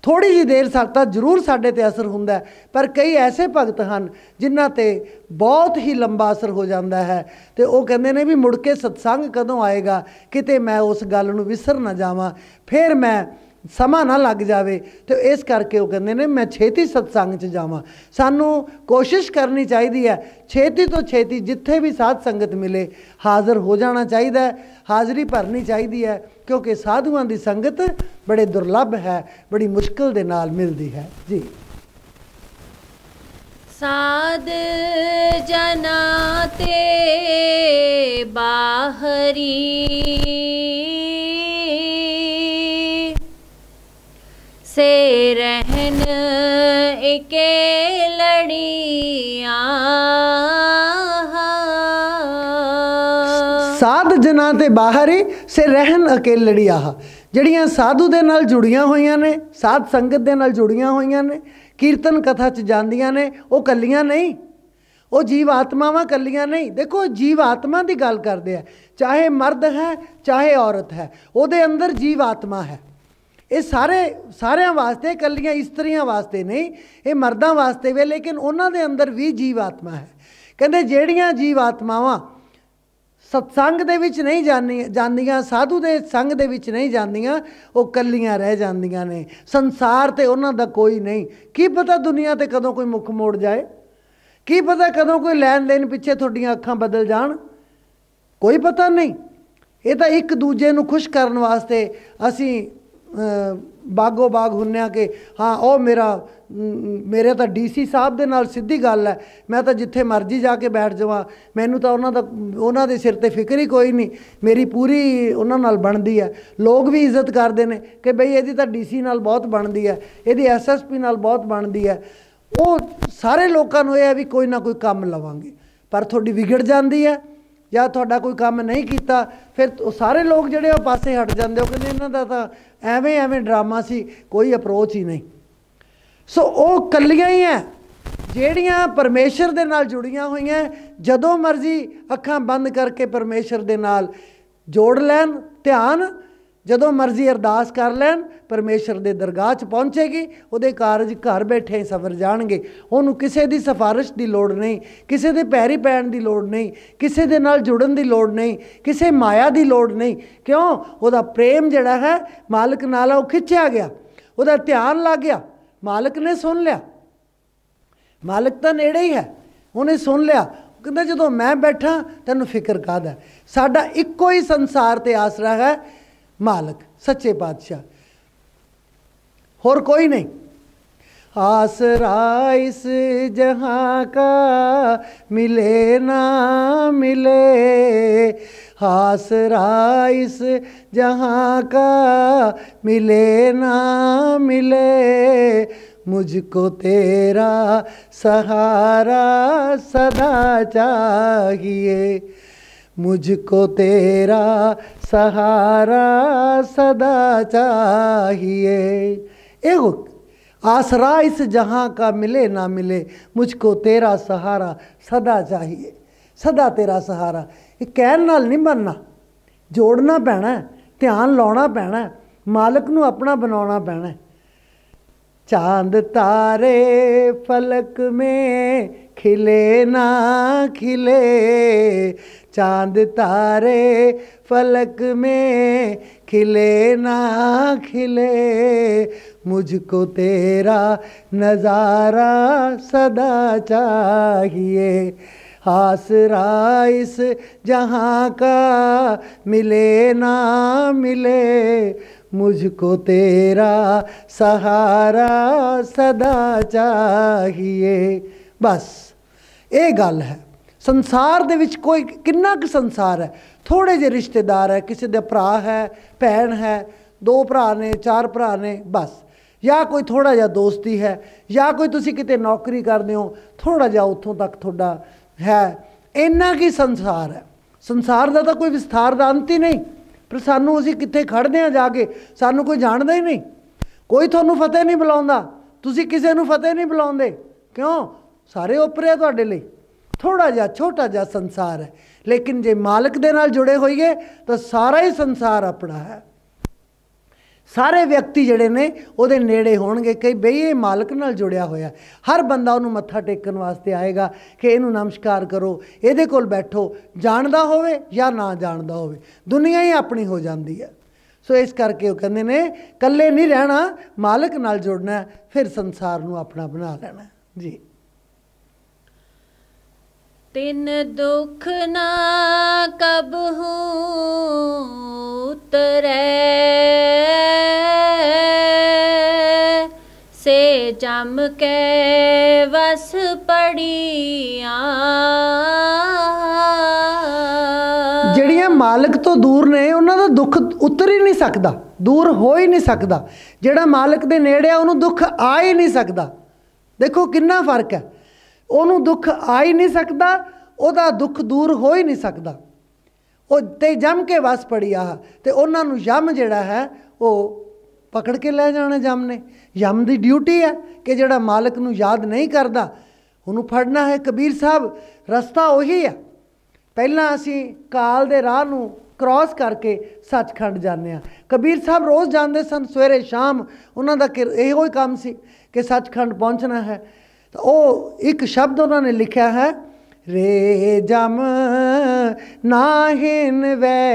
थोड़ी जी देर तक जरूर साडे ते असर हुंदा है, पर कई ऐसे भगत हैं जिन्हां ते बहुत ही लंबा असर हो जाता है। तो वो कहते हैं भी मुड़ के सत्संग कदों आएगा, किते मैं उस गल नूं विसर ना जावां, फिर मैं समा ना लग जाए। तो इस करके वो कहते हैं मैं छेती सत्संग च जावां। सानू कोशिश करनी चाहिए है, छेती तो छेती जिथे भी साध संगत मिले हाज़र हो जाना चाहिए, हाज़री भरनी चाहिए है, क्योंकि साधुआं दी संगत बड़े दुर्लभ है, बड़ी मुश्किल दे नाल मिलती है जी। साध जना ते बाहरी से रहन एके लड़ियाँ। साध जना ते बाहरी से रहन अकेलड़िया, जड़ियाँ साधु दे नाल जुड़ियां होइयां ने, साध संगत दे नाल जुड़ियां होइयां ने, कीर्तन कथा च जांदियां ने, वो कलियां नहीं, वो जीव आत्मावां कलियां नहीं। देखो जीव आत्मा की गल करते हैं, चाहे मर्द है चाहे औरत है, उहदे अंदर जीव आत्मा है। ये सारे वास्ते, कलियां इस्त्रियां वास्ते नहीं, ये मर्दां वास्ते वे, लेकिन उन्हां दे अंदर भी जीव आत्मा है। कहते जेड़ियां जीव आत्मावां सत्संग दे विच नहीं जांदियां, साधु दे संग दे विच नहीं जांदियां, वो कलियां रह जांदियां ने। संसार ते उन्हां दा कोई नहीं, की पता दुनिया ते कदों कोई मुख मोड़ जाए, की पता कदों कोई लैन देन पिछे तुहाडीआं अखां बदल जाण, कोई पता नहीं। ये तो एक दूजे नूं खुश करन वास्ते असीं बागो बाग हुन्ने कि हाँ वो मेरे तो DC साहब दे नाल सीधी गल है, मैं तो जिथे मर्जी जाके बैठ जावां, मैनू तो उन्हां दे सिर ते फिक्र ही कोई नहीं, मेरी पूरी उन्हां नाल बनदी है। लोग भी इज्जत करते हैं कि बई इहदी तो DC नाल बहुत बनदी है, इहदी SSP नाल बहुत बनदी है। वो सारे लोगों नूं इह है भी कोई ना कोई काम लवांगे, पर थोड़ी विगड़ जाती है या थोड़ा कोई काम नहीं किया, फिर सारे लोग जोड़े पासे हट जाते हो, कहते इन्हों का तो एवें एवें ड्रामा सी, कोई अप्रोच ही नहीं। सो वो कलियां ही हैं ਜਿਹੜੀਆਂ परमेश्वर ਦੇ ਨਾਲ जुड़ियां ਹੋਈਆਂ, ਜਦੋਂ मर्जी ਅੱਖਾਂ बंद करके परमेश्वर ਦੇ ਨਾਲ जोड़ लैन ध्यान, ਜਦੋਂ मर्जी अरदास कर लैन, परमेश्वर ਦੇ दरगाह 'ਚ पहुँचेगी, ਉਹਦੇ ਕਾਰਜ घर बैठे सवर जाणगे। ਉਹਨੂੰ ਕਿਸੇ ਦੀ सिफारिश की लोड़ नहीं, किसी के पैरी पैण की लोड़ नहीं, किसी के नाल जुड़न की लोड़ नहीं, किसी माया की लोड़ नहीं। क्यों? ਉਹਦਾ प्रेम जिहड़ा है मालिक नाल वो खिंचिया गया, ਉਹਦਾ ध्यान लग गया, मालिक ने सुन लिया। मालिक तो नेड़े ही है, उन्हें सुन लिया। कहते जो मैं बैठा तैनूं फिक्र काहदा, साडा इक्को ही संसार ते आसरा है मालिक सच्चे पातशाह, होर कोई नहीं। आसरा इस जहाँ का मिले ना मिले, आसरा इस जहाँ का मिले ना मिले, मुझको तेरा सहारा सदा चाहिए, मुझको तेरा सहारा सदा चाहिए। एगो आसरा इस जहाँ का मिले ना मिले, मुझको तेरा सहारा सदा चाहिए। सदा तेरा सहारा, ये कहण नाल नहीं बनना, जोड़ना पैना, ध्यान लाउणा पैना, मालिक नूं अपना बनाउणा पैना। चांद तारे फलक में खिले ना खिले, चांद तारे फलक में खिले ना खिले, मुझको तेरा नज़ारा सदा चाहिए। आसरा इस जहाँ का मिले ना मिले, मुझको तेरा सहारा सदा चाहिए। बस ये गल है। संसार दे विच कोई किन्ना क संसार है, थोड़े जे रिश्तेदार है, किसी दे भरा है, भैन है, 2 भरा ने, 4 भरा ने, बस, या कोई थोड़ा जा दोस्ती है, या कोई तुसी किते नौकरी करते हो, थोड़ा जा उत्थों तक थोड़ा है, इन्ना की संसार है। संसार का तो कोई विस्तार का अंत ही नहीं, पर सानू असीं कित्थे खड़दे हां जाके, सानू कोई जानदा ही नहीं, कोई तुहानूं फतेह नहीं बुलाउंदा, तुसीं किसे नूं फतेह नहीं बुलाउंदे। क्यों? सारे ओपरे तुहाडे लई, थोड़ा जा छोटा जा संसार है। लेकिन जे मालिक दे नाल जुड़े होइए तो सारा ही संसार अपना है। सारे व्यक्ति जिहड़े ने उहदे नेड़े होणगे, कई बई ये मालिक नाल जुड़िया होया, हर बंदा उहनूं मत्था टेकण वास्ते आएगा कि इहनूं नमस्कार करो, इहदे कोल बैठो, जानदा होवे या ना जानदा होवे, दुनिया ही अपनी हो जाती है। सो इस करके वो कहंदे ने कल्ले नहीं रहना, मालिक नाल जुड़ना, फिर संसार नूं अपना बना लेना जी। तिन दुख ना कबहू उतरै, से जम के वस पड़िया। ਜਿਹੜੀਆਂ मालिक तो दूर ने उन्हां दा दुख उतर ही नहीं सकता, दूर हो ही नहीं सकता। ਜਿਹੜਾ मालिक दे नेड़े आ उन्होंने दुख आ ही नहीं सकता। देखो कितना फर्क है, ਉਹਨੂੰ दुख आ ही नहीं सकता, ਉਹਦਾ दुख दूर हो ही नहीं सकता। ਉਹ ਤੇ जम के वस पड़ी आ, ਤੇ ਉਹਨਾਂ ਨੂੰ यम ਜਿਹੜਾ है वो पकड़ के ले जाने जम ने। यम की ड्यूटी है कि ਜਿਹੜਾ मालिक ਨੂੰ याद नहीं करता ਉਹਨੂੰ फड़ना है। कबीर साहब रस्ता उही है, ਪਹਿਲਾਂ ਅਸੀਂ काल ਦੇ ਰਾਹ ਨੂੰ क्रॉस करके सचखंड जाने। कबीर साहब रोज़ जाते सन, सवेरे शाम उन्हों का यो ही काम सी कि सचखंड पहुँचना है। तो वो एक शब्द उन्होंने लिखा है, रे जम नाहिन वै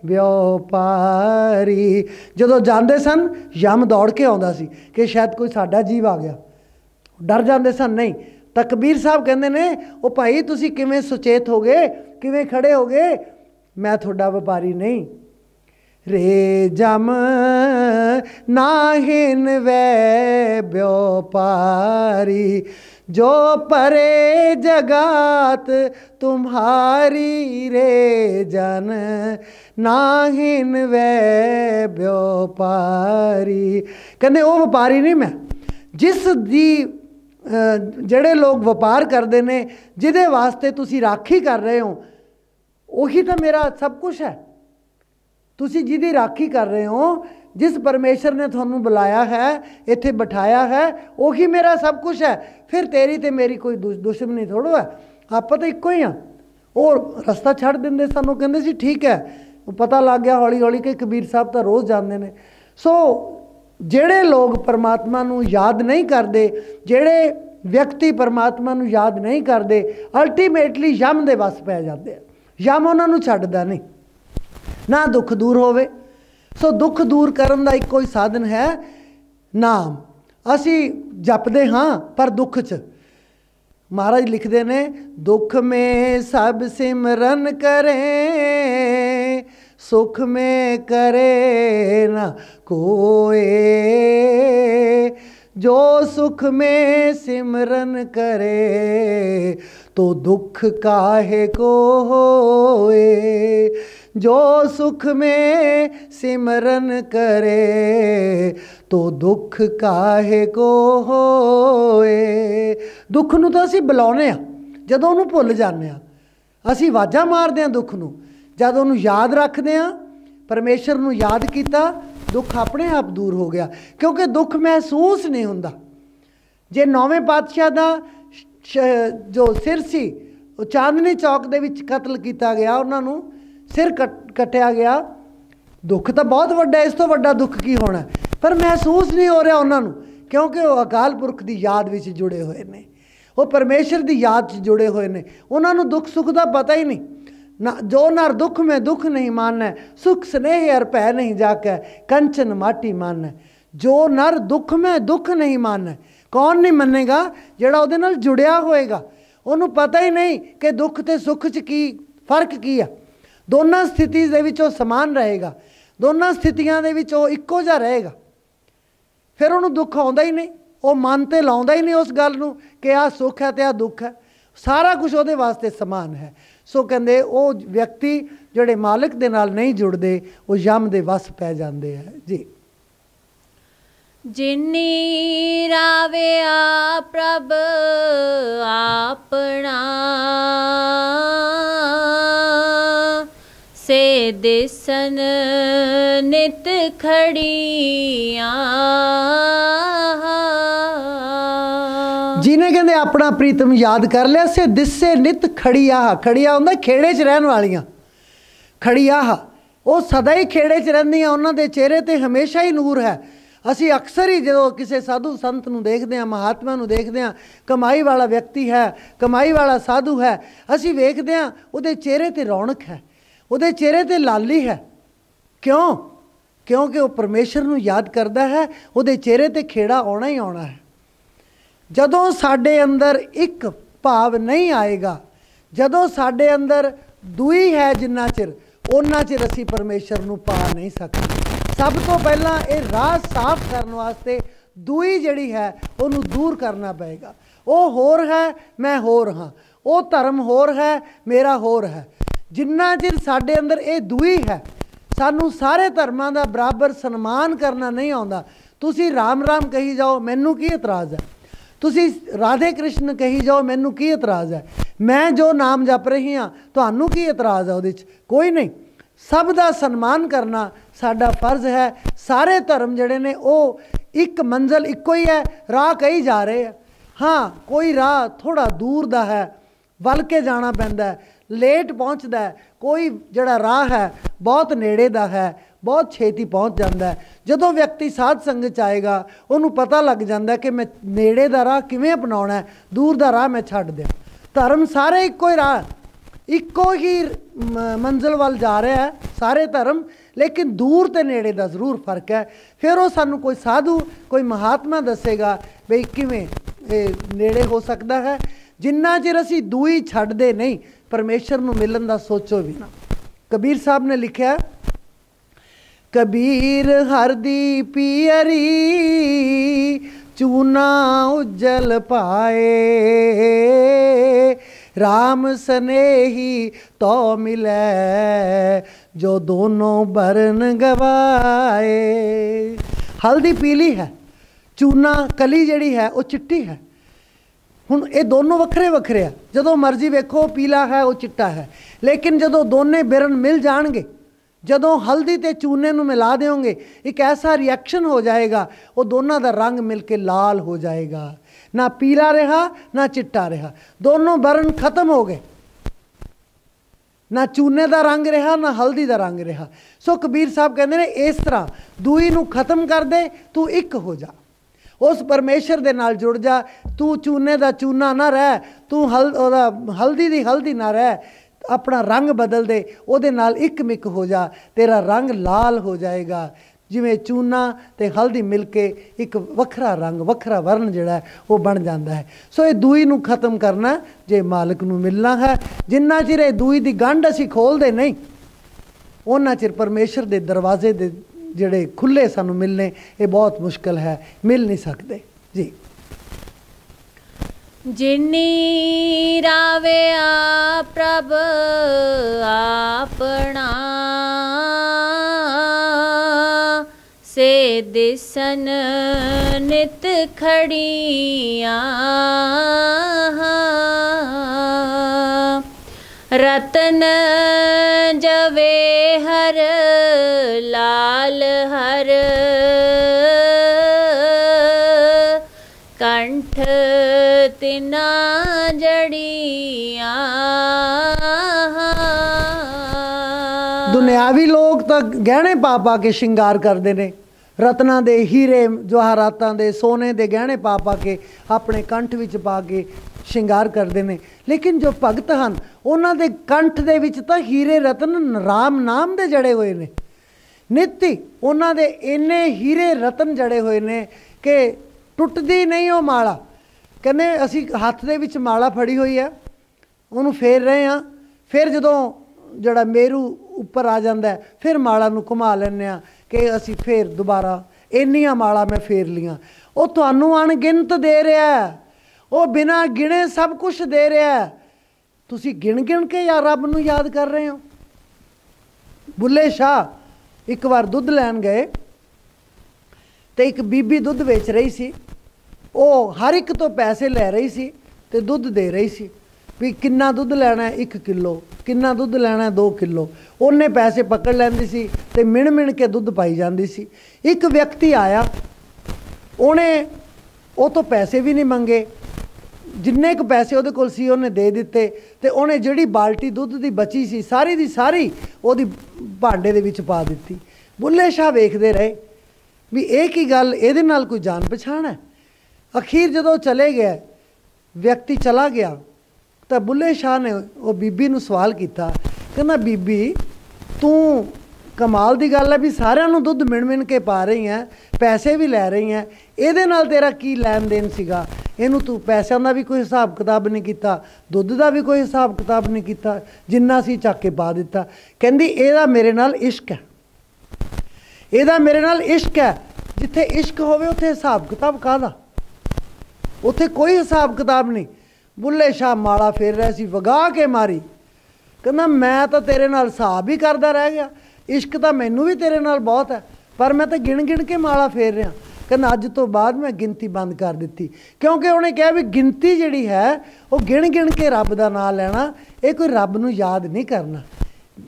व्यापारी। जो जाते सन यम दौड़ के आता सी कि शायद कोई साडा जीव आ गया, डर जाते सन। नहीं तो कबीर साहब कहते ने, वो भाई तुसी किवें सुचेत हो गए, किवें खड़े हो गए, मैं थोड़ा व्यापारी नहीं। रे जम नाहिन वै व्यापारी, जो परे जगात तुम्हारी रे जन नाहिन वै व्यापारी। कहते वो व्यापारी नहीं मैं, जिस दी ਜਿਹੜੇ ਲੋਕ ਵਪਾਰ ਕਰਦੇ ਨੇ, ਜਿਹਦੇ ਵਾਸਤੇ ਤੁਸੀਂ ਰਾਖੀ ਕਰ ਰਹੇ ਹੋ, ਉਹੀ ਤਾਂ ਮੇਰਾ ਸਭ ਕੁਛ ਹੈ। ਤੁਸੀਂ ਜਿਹਦੀ ਰਾਖੀ ਕਰ ਰਹੇ ਹੋ, जिस परमेश्वर ने थानू बुलाया है, इत्थे बिठाया है, वही मेरा सब कुछ है। फिर तेरी तो मेरी कोई दुश्मनी थोड़ो है, आप तो इक्को ही हाँ। और रस्ता छड़ देंगे सानू, कहते सी ठीक है, पता लग गया हौली हौली कि कबीर साहब तो रोज़ जाते हैं। सो जेड़े लोग परमात्मा नू याद नहीं करते, जेड़े व्यक्ति परमात्मा नू याद नहीं करते, अल्टीमेटली यम दे वस पै जाते हैं। यम उन्होंने छड्डदा नहीं, ना दुख दूर होवे। सो दुख दूर करन दा इक्को ही साधन है नाम। असी जपदे हाँ पर दुख च, महाराज लिखते ने, दुख में सब सिमरन करें, सुख में करे ना कोई, जो सुख में सिमरन करे तो दुख काहे को होए, जो सुख में सिमरन करे तो दुख काहे को होए। दुख नूं तां असीं बुलाउने आ, जदों उहनूं भुल जाने आ, असीं आवाज़ां मारदे आ दुख नूं। जद उहनूं याद रखदे आ, परमेश्वर नूं याद कीता, दुख अपने आप दूर हो गया, क्योंकि दुख महसूस नहीं हुंदा। जे नौवें पातशाह दा जो सिर सी, चांदनी चौक दे विच कतल किया गया, उन्होंने सिर कट्टिया गया, दुख तो बहुत वड्डा, इस तो वड्डा दुख की होना, पर महसूस नहीं हो रहा उन्होंने, क्योंकि वो अकाल पुरख की याद विच जुड़े हुए ने, वो परमेश्वर की याद च जुड़े हुए ने। उन्होंने दुख सुख का पता ही नहीं ना। जो नर दुख में दुख नहीं मानना, सुख स्नेह अर भै नहीं जाके कंचन माटी मानना। जो नर दुख में दुख नहीं मानना, कौन नहीं मनेगा? जिहड़ा उहदे नाल जुड़िया होएगा। उन्होंने पता ही नहीं कि दुख ते सुख च की फर्क की है। दोनों स्थिति दे विच समान रहेगा, दोनों स्थितियां दे विच इक्को जिहा रहेगा। फिर उन्होंने दुख आउंदा ही नहीं, वो मन ते लाउंदा ही नहीं उस गल नूं कि आ सुख है तो आ दुख है, सारा कुछ उहदे वास्ते समान है। सो कहंदे वो व्यक्ति जिहड़े मालिक दे नाल नहीं जुड़दे, वो यम दे वस पै जांदे है जी। जिन्नी राविया प्रभ आपना, से दिसन नित खड़ियां। जिन्हें कहते अपना प्रीतम याद कर लिया, से दिसे नित खड़िया। खड़िया होंदा खेड़े च रहन वालियां, खड़िया वो सदा ही खेड़े च रहिंदियां, उन्हां दे चेहरे ते हमेशा ही नूर है। असी अक्सर ही जो किसी साधु संत नूं देखते हैं, महात्मा नूं देखते हैं, कमाई वाला व्यक्ति है, कमाई वाला साधु है, असी वेखते हैं उहदे चेहरे ते रौनक है, उहदे चेहरे ते लाली है। क्यों? क्योंकि वो परमेश्वर नूं याद करता है, उहदे चेहरे ते खेड़ा आना ही आना है। जदों साडे अंदर एक भाव नहीं आएगा, जदों साडे अंदर दुई है जिन्ना चिर, उन्ना चिर असी परमेश्वर नूं पा नहीं सकते। सब तो पहला ये राह साफ करने वास्ते दुई जिहड़ी है उन्होंने दूर करना पएगा। वो होर है, मैं होर हाँ, वो धर्म होर है, मेरा होर है। जिन्ना चिर साडे अंदर ये दुई है, सानू सारे धर्मां दा बराबर सन्मान करना नहीं आउंदा। तुसी राम राम कही जाओ, मैनू की इतराज़ है? तुसी राधे कृष्ण कही जाओ, मैनू की इतराज़ है? मैं जो नाम जप रही हाँ, तुहानू की इतराज़ है? उहदे च कोई नहीं। सब दा सन्मान करना साडा फर्ज है। सारे धर्म जिहड़े ने वो एक मंजिल इक्को ही है, राह कई जा रहे हैं। हाँ, कोई राह थोड़ा दूर दा है, वल के जाना पैंदा है, लेट पहुँचता है। कोई जिहड़ा राह है बहुत नेड़े दा है, बहुत छेती पहुँच जाता है। जदों व्यक्ति साध संगत आएगा, उन्होंने पता लग जाता है कि मैं नेड़े दा राह किवें अपनाउणा है, दूर दा राह मैं छड्ड दियां। धर्म सारे इक्को ही राह, इक्को ही मंजिल वाल जा रहा है सारे धर्म, लेकिन दूर ते नेड़े दा जरूर फर्क है। फिर वो सानू कोई साधु कोई महात्मा दसेगा बई किवें नेड़े हो सकता है। जिन्ना चिर असी दूई छड्डदे नहीं, परमेश्वर नू मिलन दा सोचो भी ना। कबीर साहब ने लिखा, कबीर हर दी पियरी चूना उज्जल पाए, राम स्नेही तो मिले जो दोनों बरन गवाए। हल्दी पीली है, चूना कली जड़ी है वो चिट्टी है। ਹੁਣ ਇਹ ਦੋਨੋਂ ਵੱਖਰੇ ਵੱਖਰੇ ਆ। ਜਦੋਂ ਮਰਜ਼ੀ ਵੇਖੋ ਪੀਲਾ ਹੈ ਉਹ ਚਿੱਟਾ ਹੈ, ਲੇਕਿਨ ਜਦੋਂ ਦੋਨੇ ਬਿਰਨ ਮਿਲ ਜਾਣਗੇ, ਜਦੋਂ ਹਲਦੀ ਤੇ ਚੂਨੇ ਨੂੰ ਮਿਲਾ ਦਿਓਗੇ, ਇੱਕ ਐਸਾ ਰਿਐਕਸ਼ਨ ਹੋ ਜਾਏਗਾ, ਉਹ ਦੋਨਾਂ ਦਾ ਰੰਗ ਮਿਲ ਕੇ ਲਾਲ ਹੋ ਜਾਏਗਾ। ਨਾ ਪੀਲਾ ਰਿਹਾ ਨਾ ਚਿੱਟਾ ਰਿਹਾ, ਦੋनों ਬਰਨ ਖਤਮ ਹੋ ਗਏ। ਨਾ ਚੂਨੇ ਦਾ ਰੰਗ ਰਿਹਾ ਨਾ ਹਲਦੀ ਦਾ ਰੰਗ ਰਿਹਾ। ਸੋ ਕਬੀਰ ਸਾਹਿਬ ਕਹਿੰਦੇ ਨੇ ਇਸ ਤਰ੍ਹਾਂ ਦੂਈ ਨੂੰ ਖਤਮ ਕਰ ਦੇ, ਤੂੰ ਇੱਕ ਹੋ ਜਾ, ਉਸ ਪਰਮੇਸ਼ਰ ਦੇ ਨਾਲ ਜੁੜ ਜਾ। ਤੂੰ ਚੂਨੇ ਦਾ ਚੂਨਾ ਨਾ ਰਹਿ, ਤੂੰ ਹਲਦੀ ਦੀ ਹਲਦੀ ਨਾ ਰਹਿ, ਆਪਣਾ ਰੰਗ ਬਦਲ ਦੇ, ਉਹਦੇ ਨਾਲ ਇੱਕ ਮਿਕ ਹੋ ਜਾ, ਤੇਰਾ ਰੰਗ ਲਾਲ ਹੋ ਜਾਏਗਾ। ਜਿਵੇਂ ਚੂਨਾ ਤੇ ਹਲਦੀ मिल के एक ਵੱਖਰਾ रंग ਵੱਖਰਾ वर्ण ਜਿਹੜਾ ਉਹ बन जाता है। सो ये दूई ਨੂੰ खत्म करना जे मालिक ਨੂੰ मिलना है। जिन्ना चिर ये दूई ਦੀ गंढ ਅਸੀਂ खोलते नहीं, उन्ना चिर परमेश्वर के दरवाजे दे ਜਿਹੜੇ खुले सानू मिलने ये बहुत मुश्किल है, मिल नहीं सकते जी। जिनी रावे आ प्रभ आपना, से दिसन नित खड़िया। रतन जवे हर लाल हर, कंठ तिना जड़िया। दुनियावी लोग तो गहने पा पा के श्रृंगार करते हैं, रत्ना दे हीरे जवाहरातां दे सोने दे गहने पा पा के अपने कंठ विच पा के श्रृंगार करते हैं। लेकिन जो भगत हैं उन्हां दे कंठ दे विच तां हीरे रतन राम नाम दे जड़े हुए ने। नित ही उन्हां दे इन्ने हीरे रतन जड़े हुए ने कि टुटदी नहीं वो माला। कहने असी हत्थ दे विच माला फड़ी हुई है, उन्होंने फेर रहे हैं, फिर जदों जड़ा मेरू उपर आ जाता है फिर माला नूं घुमा लैंदे आ कि असी फिर दोबारा इन्नियां माला मैं फेर लियां। वो तुहानूं अणगिनत दे रहा है, वो बिना गिने सब कुछ दे रहा है, तुसी गिन गिन के या रब नूं याद कर रहे हो। बुल्ले शाह एक बार दुध लैन गए तो एक बीबी दुध वेच रही सी, वो हर एक तो पैसे लै रही सी ते दुध दे रही सी भी किन्ना दुध लैना है 1 किलो, किन्ना दुध लैना है 2 किलो। उन्हें पैसे पकड़ लैंदी सी ते मिण मिण के दुध पाई जाती सी। एक व्यक्ति आया, उन्हें वो तो पैसे भी नहीं मंगे, जिन्ने क पैसे उहदे कोल सी उन्हें दे दिते ते उन्हें जिहड़ी बाल्टी दुध दी बची सी सारी दी सारी उहदी भांडे दे विच पा दित्ती। बुल्ले शाह वेखदे रहे भी एक ही गल इहदे नाल कोई जान पछाण है। अखीर जदों चले गए, व्यक्ति चला गया, तो बुल्ले शाह ने वो बीबी नूं सवाल किया, कहना बीबी तू कमाल दी गल है भी सारिਆਂ ਨੂੰ दुध मिण मिण के पा रही है, पैसे भी लै रही है, ਇਹਦੇ ਨਾਲ तेरा की लैन देन सीगा? ਇਹਨੂੰ तू पैसों का भी कोई हिसाब किताब नहीं किया, दुध का भी कोई हिसाब किताब नहीं किया, जिन्ना सी चक के पा दिता। कहंदी ਇਹਦਾ मेरे नाल इश्क है, ਇਹਦਾ मेरे नाल इश्क है। जिथे इश्क होवे उत्थे हिसाब किताब काहदा? उत्थे कोई हिसाब किताब नहीं। बुल्ले शाह माला फेर रहा सी, वगा के मारी, कहना मैं तो तेरे नाल हिसाब ही करता रह गया, इश्क तो मैनू भी तेरे नाल बहुत है, पर मैं तो गिन गिन के माला फेर रहा। कहना अज तो बाद मैं गिनती बंद कर दी, क्योंकि उन्हें कहा भी गिनती जिहड़ी है वो गिन गिन के रब का नाम लेना, ये कोई रब नूं याद नहीं करना।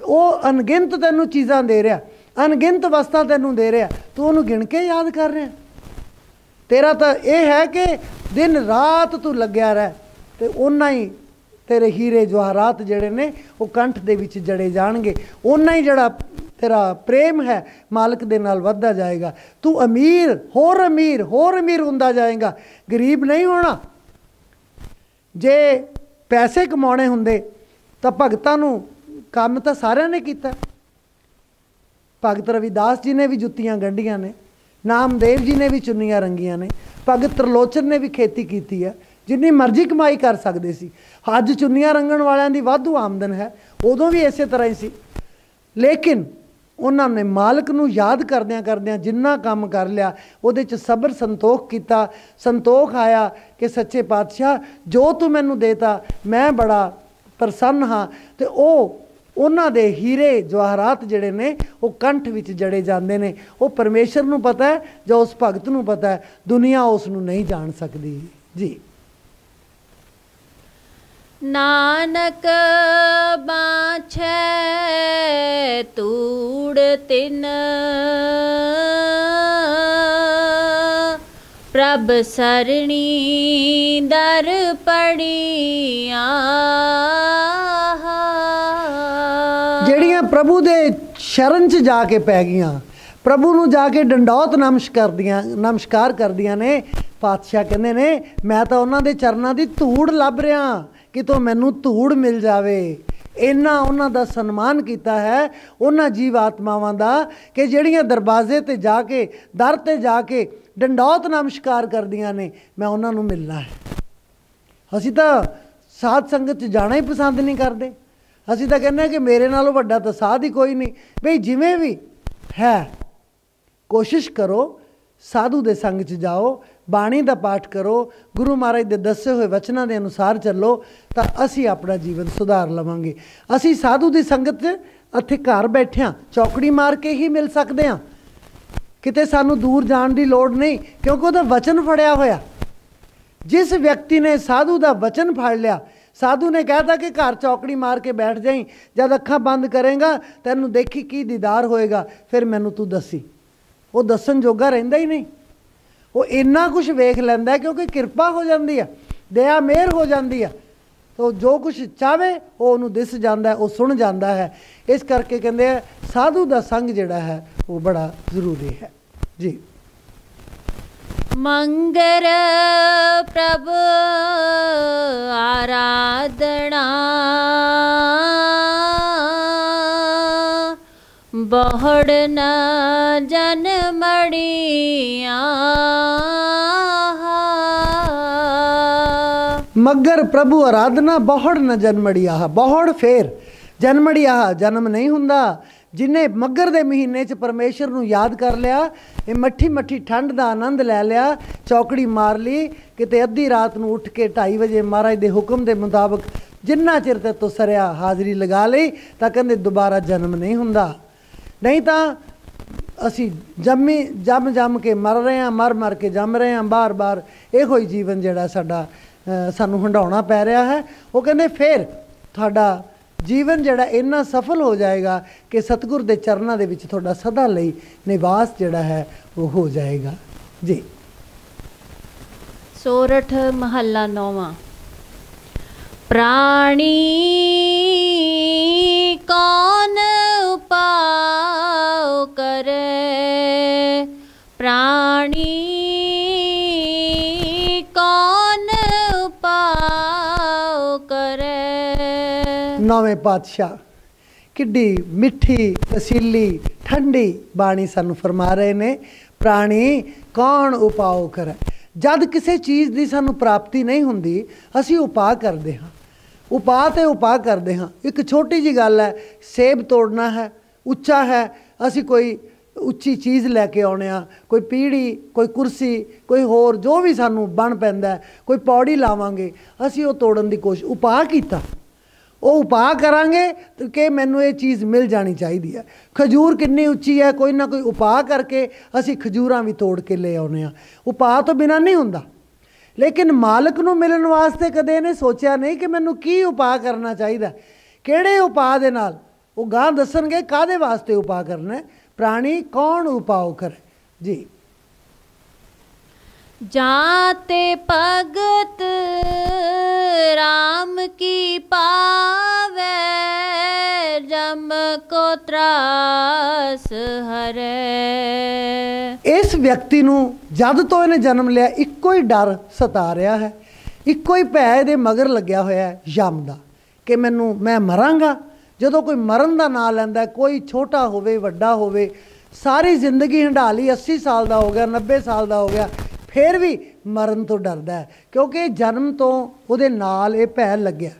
वो अनगिनत तैनूं चीज़ां दे रहा, अनगिनत वस्तां तैनूं दे रहा, तू उन्होंने गिन के याद कर रहा। तेरा तो यह है कि दिन रात तू लग्या रह, तो उन्ना ही तेरे हीरे जवाहरात जड़े ने वो कंठ दे विच जड़े जाणगे, उन्ना ही जड़ा तेरा प्रेम है मालिक दे नाल वधदा जाएगा। तू अमीर होर हुंदा जाएगा, गरीब नहीं होना। जे पैसे कमाने हुंदे तां भगतां नूं काम तां सारिਆਂ ने कीता। भगत रविदास जी ने भी जुत्तियां गंढियां ने, नामदेव जी ने भी चुन्नियां रंगियां ने, भगत त्रिलोचन ने भी खेती की है, जिन्नी मर्जी कमाई कर सकते सी। अज चुन्नियां रंगण वालियां दी वाधू आमदन है, उदों भी इस तरह ही सी। लेकिन उन्होंने मालिक नूं याद करदियां करदियां जिन्ना काम कर लिया उहदे च सबर संतोख किया। संतोख आया कि सच्चे पातशाह जो तू मैनू देता मैं बड़ा प्रसन्न हाँ। तो उन्हां दे हीरे जवाहरात जिहड़े ने वो कंठ विच जड़े जांदे ने। वो परमेश्वर नूं पता है, जो उस भगत नूं पता है, दुनिया उस नूं नहीं जान सकती जी। नानक बाँछै तूड़ तिन, प्रभ सरणी दर पड़िया। ਜਿਹੜੀਆਂ ਪ੍ਰਭੂ ਦੇ ਸ਼ਰਨ 'ਚ ਜਾ ਕੇ ਪੈ ਗਈਆਂ, ਪ੍ਰਭੂ ਨੂੰ ਜਾ ਕੇ ਡੰਡੌਤ ਨਮਸਕਾਰ ਕਰਦੀਆਂ ਨੇ, ਪਾਤਸ਼ਾਹ ਕਹਿੰਦੇ ਨੇ ਮੈਂ ਤਾਂ ਉਹਨਾਂ ਦੇ ਚਰਨਾਂ ਦੀ ਧੂੜ ਲੱਭ ਰਿਹਾ, ਕਿਤੋਂ ਮੈਨੂੰ ਧੂੜ ਮਿਲ ਜਾਵੇ। ਇੰਨਾ ਉਹਨਾਂ ਦਾ ਸਨਮਾਨ ਕੀਤਾ ਹੈ ਉਹਨਾਂ ਜੀਵ ਆਤਮਾਵਾਂ ਦਾ ਕਿ ਜਿਹੜੀਆਂ ਦਰਵਾਜ਼ੇ 'ਤੇ ਜਾ ਕੇ, ਦਰ 'ਤੇ ਜਾ ਕੇ ਡੰਡੌਤ ਨਮਸਕਾਰ ਕਰਦੀਆਂ ਨੇ, ਮੈਂ ਉਹਨਾਂ ਨੂੰ ਮਿਲਣਾ ਹੈ। ਅਸੀਂ ਤਾਂ ਸਾਧ ਸੰਗਤ 'ਚ ਜਾਣਾ ਹੀ ਪਸੰਦ ਨਹੀਂ ਕਰਦੇ। ਅਸੀਂ ਤਾਂ ਕਹਿੰਦੇ ਹਾਂ ਕਿ ਮੇਰੇ ਨਾਲੋਂ ਵੱਡਾ ਤਾਂ ਸਾਧ ਹੀ ਕੋਈ ਨਹੀਂ। ਬਈ ਜਿਵੇਂ ਵੀ ਹੈ ਕੋਸ਼ਿਸ਼ ਕਰੋ ਸਾਧੂ ਦੇ ਸੰਗ 'ਚ ਜਾਓ, ਬਾਣੀ ਦਾ ਪਾਠ ਕਰੋ, ਗੁਰੂ ਮਹਾਰਾਜ ਦੇ ਦੱਸੇ ਹੋਏ ਵਚਨਾਂ ਦੇ ਅਨੁਸਾਰ ਚੱਲੋ, ਤਾਂ ਅਸੀਂ ਆਪਣਾ ਜੀਵਨ ਸੁਧਾਰ ਲਵਾਂਗੇ। ਅਸੀਂ ਸਾਧੂ ਦੀ ਸੰਗਤ 'ਚ ਇੱਥੇ ਘਰ ਬੈਠਿਆਂ ਚੌਕੜੀ ਮਾਰ ਕੇ ਹੀ ਮਿਲ ਸਕਦੇ ਹਾਂ, ਕਿਤੇ ਸਾਨੂੰ ਦੂਰ ਜਾਣ ਦੀ ਲੋੜ ਨਹੀਂ, ਕਿਉਂਕਿ ਉਹਦਾ ਵਚਨ ਫੜਿਆ ਹੋਇਆ। ਜਿਸ ਵਿਅਕਤੀ ਨੇ ਸਾਧੂ ਦਾ ਵਚਨ ਫੜ ਲਿਆ, ਸਾਧੂ ਨੇ ਕਹਿਤਾ ਕਿ ਘਰ ਚੌਕੜੀ ਮਾਰ ਕੇ ਬੈਠ ਜਾਈਂ, ਜਦ ਅੱਖਾਂ ਬੰਦ ਕਰੇਗਾ ਤੈਨੂੰ ਦੇਖੀ ਕੀ ਦੀਦਾਰ ਹੋਏਗਾ, ਫਿਰ ਮੈਨੂੰ ਤੂੰ ਦੱਸੀ। ਉਹ ਦੱਸਣ ਜੋਗਾ ਰਹਿੰਦਾ ਹੀ ਨਹੀਂ। ਉਹ ਇੰਨਾ ਕੁਛ ਵੇਖ ਲੈਂਦਾ ਕਿਉਂਕਿ ਕਿਰਪਾ ਹੋ ਜਾਂਦੀ ਆ, ਦਇਆ ਮਿਹਰ ਹੋ ਜਾਂਦੀ ਆ, ਤਾਂ ਜੋ ਕੁਛ ਚਾਹਵੇ ਉਹ ਉਹਨੂੰ ਦਿਸ ਜਾਂਦਾ, ਉਹ ਸੁਣ ਜਾਂਦਾ ਹੈ। ਇਸ ਕਰਕੇ ਕਹਿੰਦੇ ਆ ਸਾਧੂ ਦਾ ਸੰਗ ਜਿਹੜਾ ਹੈ ਉਹ ਬੜਾ ਜ਼ਰੂਰੀ ਹੈ ਜੀ। मंगर प्रभ आराधना, बहुड़ न जन मड़िया। मगर प्रभु आराधना बहुड़ न जन्मड़िया। बहुड़ फेर जन्मड़िया जन्म नहीं हुंदा। जिन्हें मगर दे महीने च परमेश्वर नूं याद कर लिया, ये मट्ठी मट्ठी ठंड का आनंद लै लिया, चौकड़ी मार ली, किते अद्धी रात नूं उठ के 2:30 बजे महाराज के हुक्म के मुताबिक जिन्ना चिर ते तो सरिया हाज़री लगा ली, तां कहंदे दोबारा जन्म नहीं हुंदा। नहीं तां असी जम के मर रहे हैं, मर मर के जम रहे हैं, बार बार इहो ही जीवन जिहड़ा साडा सानूं हंडाउणा पै रहा है। वो कहंदे फिर तुहाडा जीवन जिहड़ा इन्ना सफल हो जाएगा कि सतगुर दे चरनां दे विच तुहाडा सदा लई निवास जिहड़ा है वो हो जाएगा जी। सोरठ महला 9वां। प्राणी कौन उपाय करे, प्राणी कौन उपाय करे। नौवें पातशाह किड्डी मिठी रसीली ठंडी बाणी सानू फरमा रहे ने, प्राणी कौन उपाय करे। जद किसी चीज़ की सानू प्राप्ति नहीं हुंदी असी उपाय करते हाँ, उपाय तो उपाय करते हाँ। एक छोटी जी गल है, सेब तोड़ना है, उच्चा है, असी कोई उच्ची चीज़ लैके आने, कोई पीढ़ी, कोई कुर्सी, कोई होर जो भी सानू बन पैंदा, कोई पौड़ी लावांगे, असी वो तोड़न की कोशिश उपाय कीता। वो उपाय करांगे तो कि मैनू ये चीज़ मिल जानी चाहिए है। खजूर कितनी उच्ची है, कोई ना कोई उपाय करके असी खजूरां भी तोड़ के ले आने। उपाय तो बिना नहीं हुंदा। लेकिन मालिक नूं मिलण वास्ते कदे इहने सोचिया नहीं कि मैनू की उपाय करना चाहिए, किहड़े उपाय दे नाल। वो गां दसणगे काहदे वास्ते उपाय करना है। प्राणी कौन उपाय करे जी। जाते भगत राम की पावे, जम को त्रास हरे। इस व्यक्ति नूं जद तो इन्हें जन्म लिया इक्को ही डर सता रहा है, इक्को ही भै दे मगर लग्या होया है यम दा कि मैं मरांगा। जदों कोई मरण का नाम लैंदा, कोई छोटा होवे वड्डा होवे, सारी जिंदगी हंडा ली, 80 साल का हो गया, 90 साल का हो गया, फिर भी मरण तो डरदा है क्योंकि जन्म तो उहदे नाल ये भै लग्या।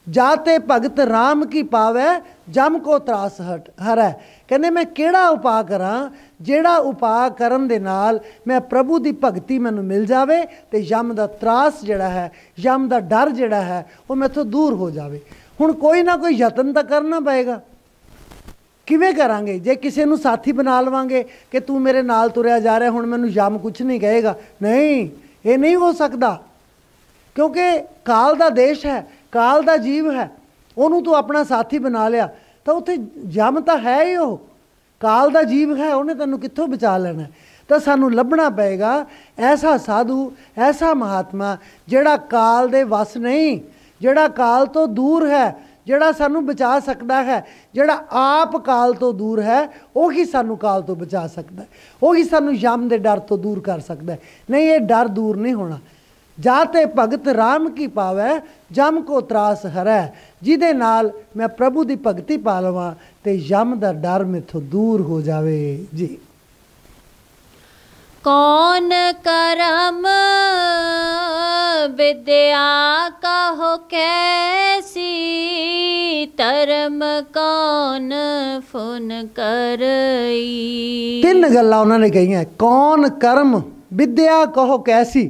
जाते भगत राम की पावै, जम को त्रास हरै। कहंदे मैं किहड़ा उपाय करां जिहड़ा उपाय करन दे नाल मैं प्रभु की भगती मैनूं मिल जावे ते यम दा त्रास जिहड़ा है, यम दा डर जिहड़ा है वो मैथों दूर हो जावे। हुण कोई ना कोई यतन तो करना पएगा। किवें करांगे? जे किसी नूं साथी बना लवांगे कि तू मेरे नाल तुरिया जा रहा, हुण मैनूं यम कुछ नहीं कहेगा, नहीं, ये नहीं हो सकता। क्योंकि काल का देश है, काल का जीव है, उन्होंने तू अपना साथी बना लिया तो उत्थे जम तो है ही, वो काल का जीव है, उन्हें तेनों कित्थों बचा लेना है। तो सानू लभना पेगा ऐसा साधु, ऐसा महात्मा जिहड़ा काल दे वस नहीं, जिहड़ा काल तो दूर है, जिहड़ा सानू बचा सकता है, जिहड़ा आप काल तो दूर है, वही सानू काल तो बचा सकता है, वही सानू यम दे डर तो दूर कर सकता है। नहीं, ये डर दूर नहीं होना। जाते भगत राम की पावै, जम को त्रास हरै, जिहदे नाल मैं प्रभु की भगती पा लवां ते यम दा डर मेथों दूर हो जावे जी। कौन करम विद्या कहो कैसी, धर्म कौन फुन करई। तीन गल्लां उन्होंने कही। कौन करम विद्या कहो कैसी,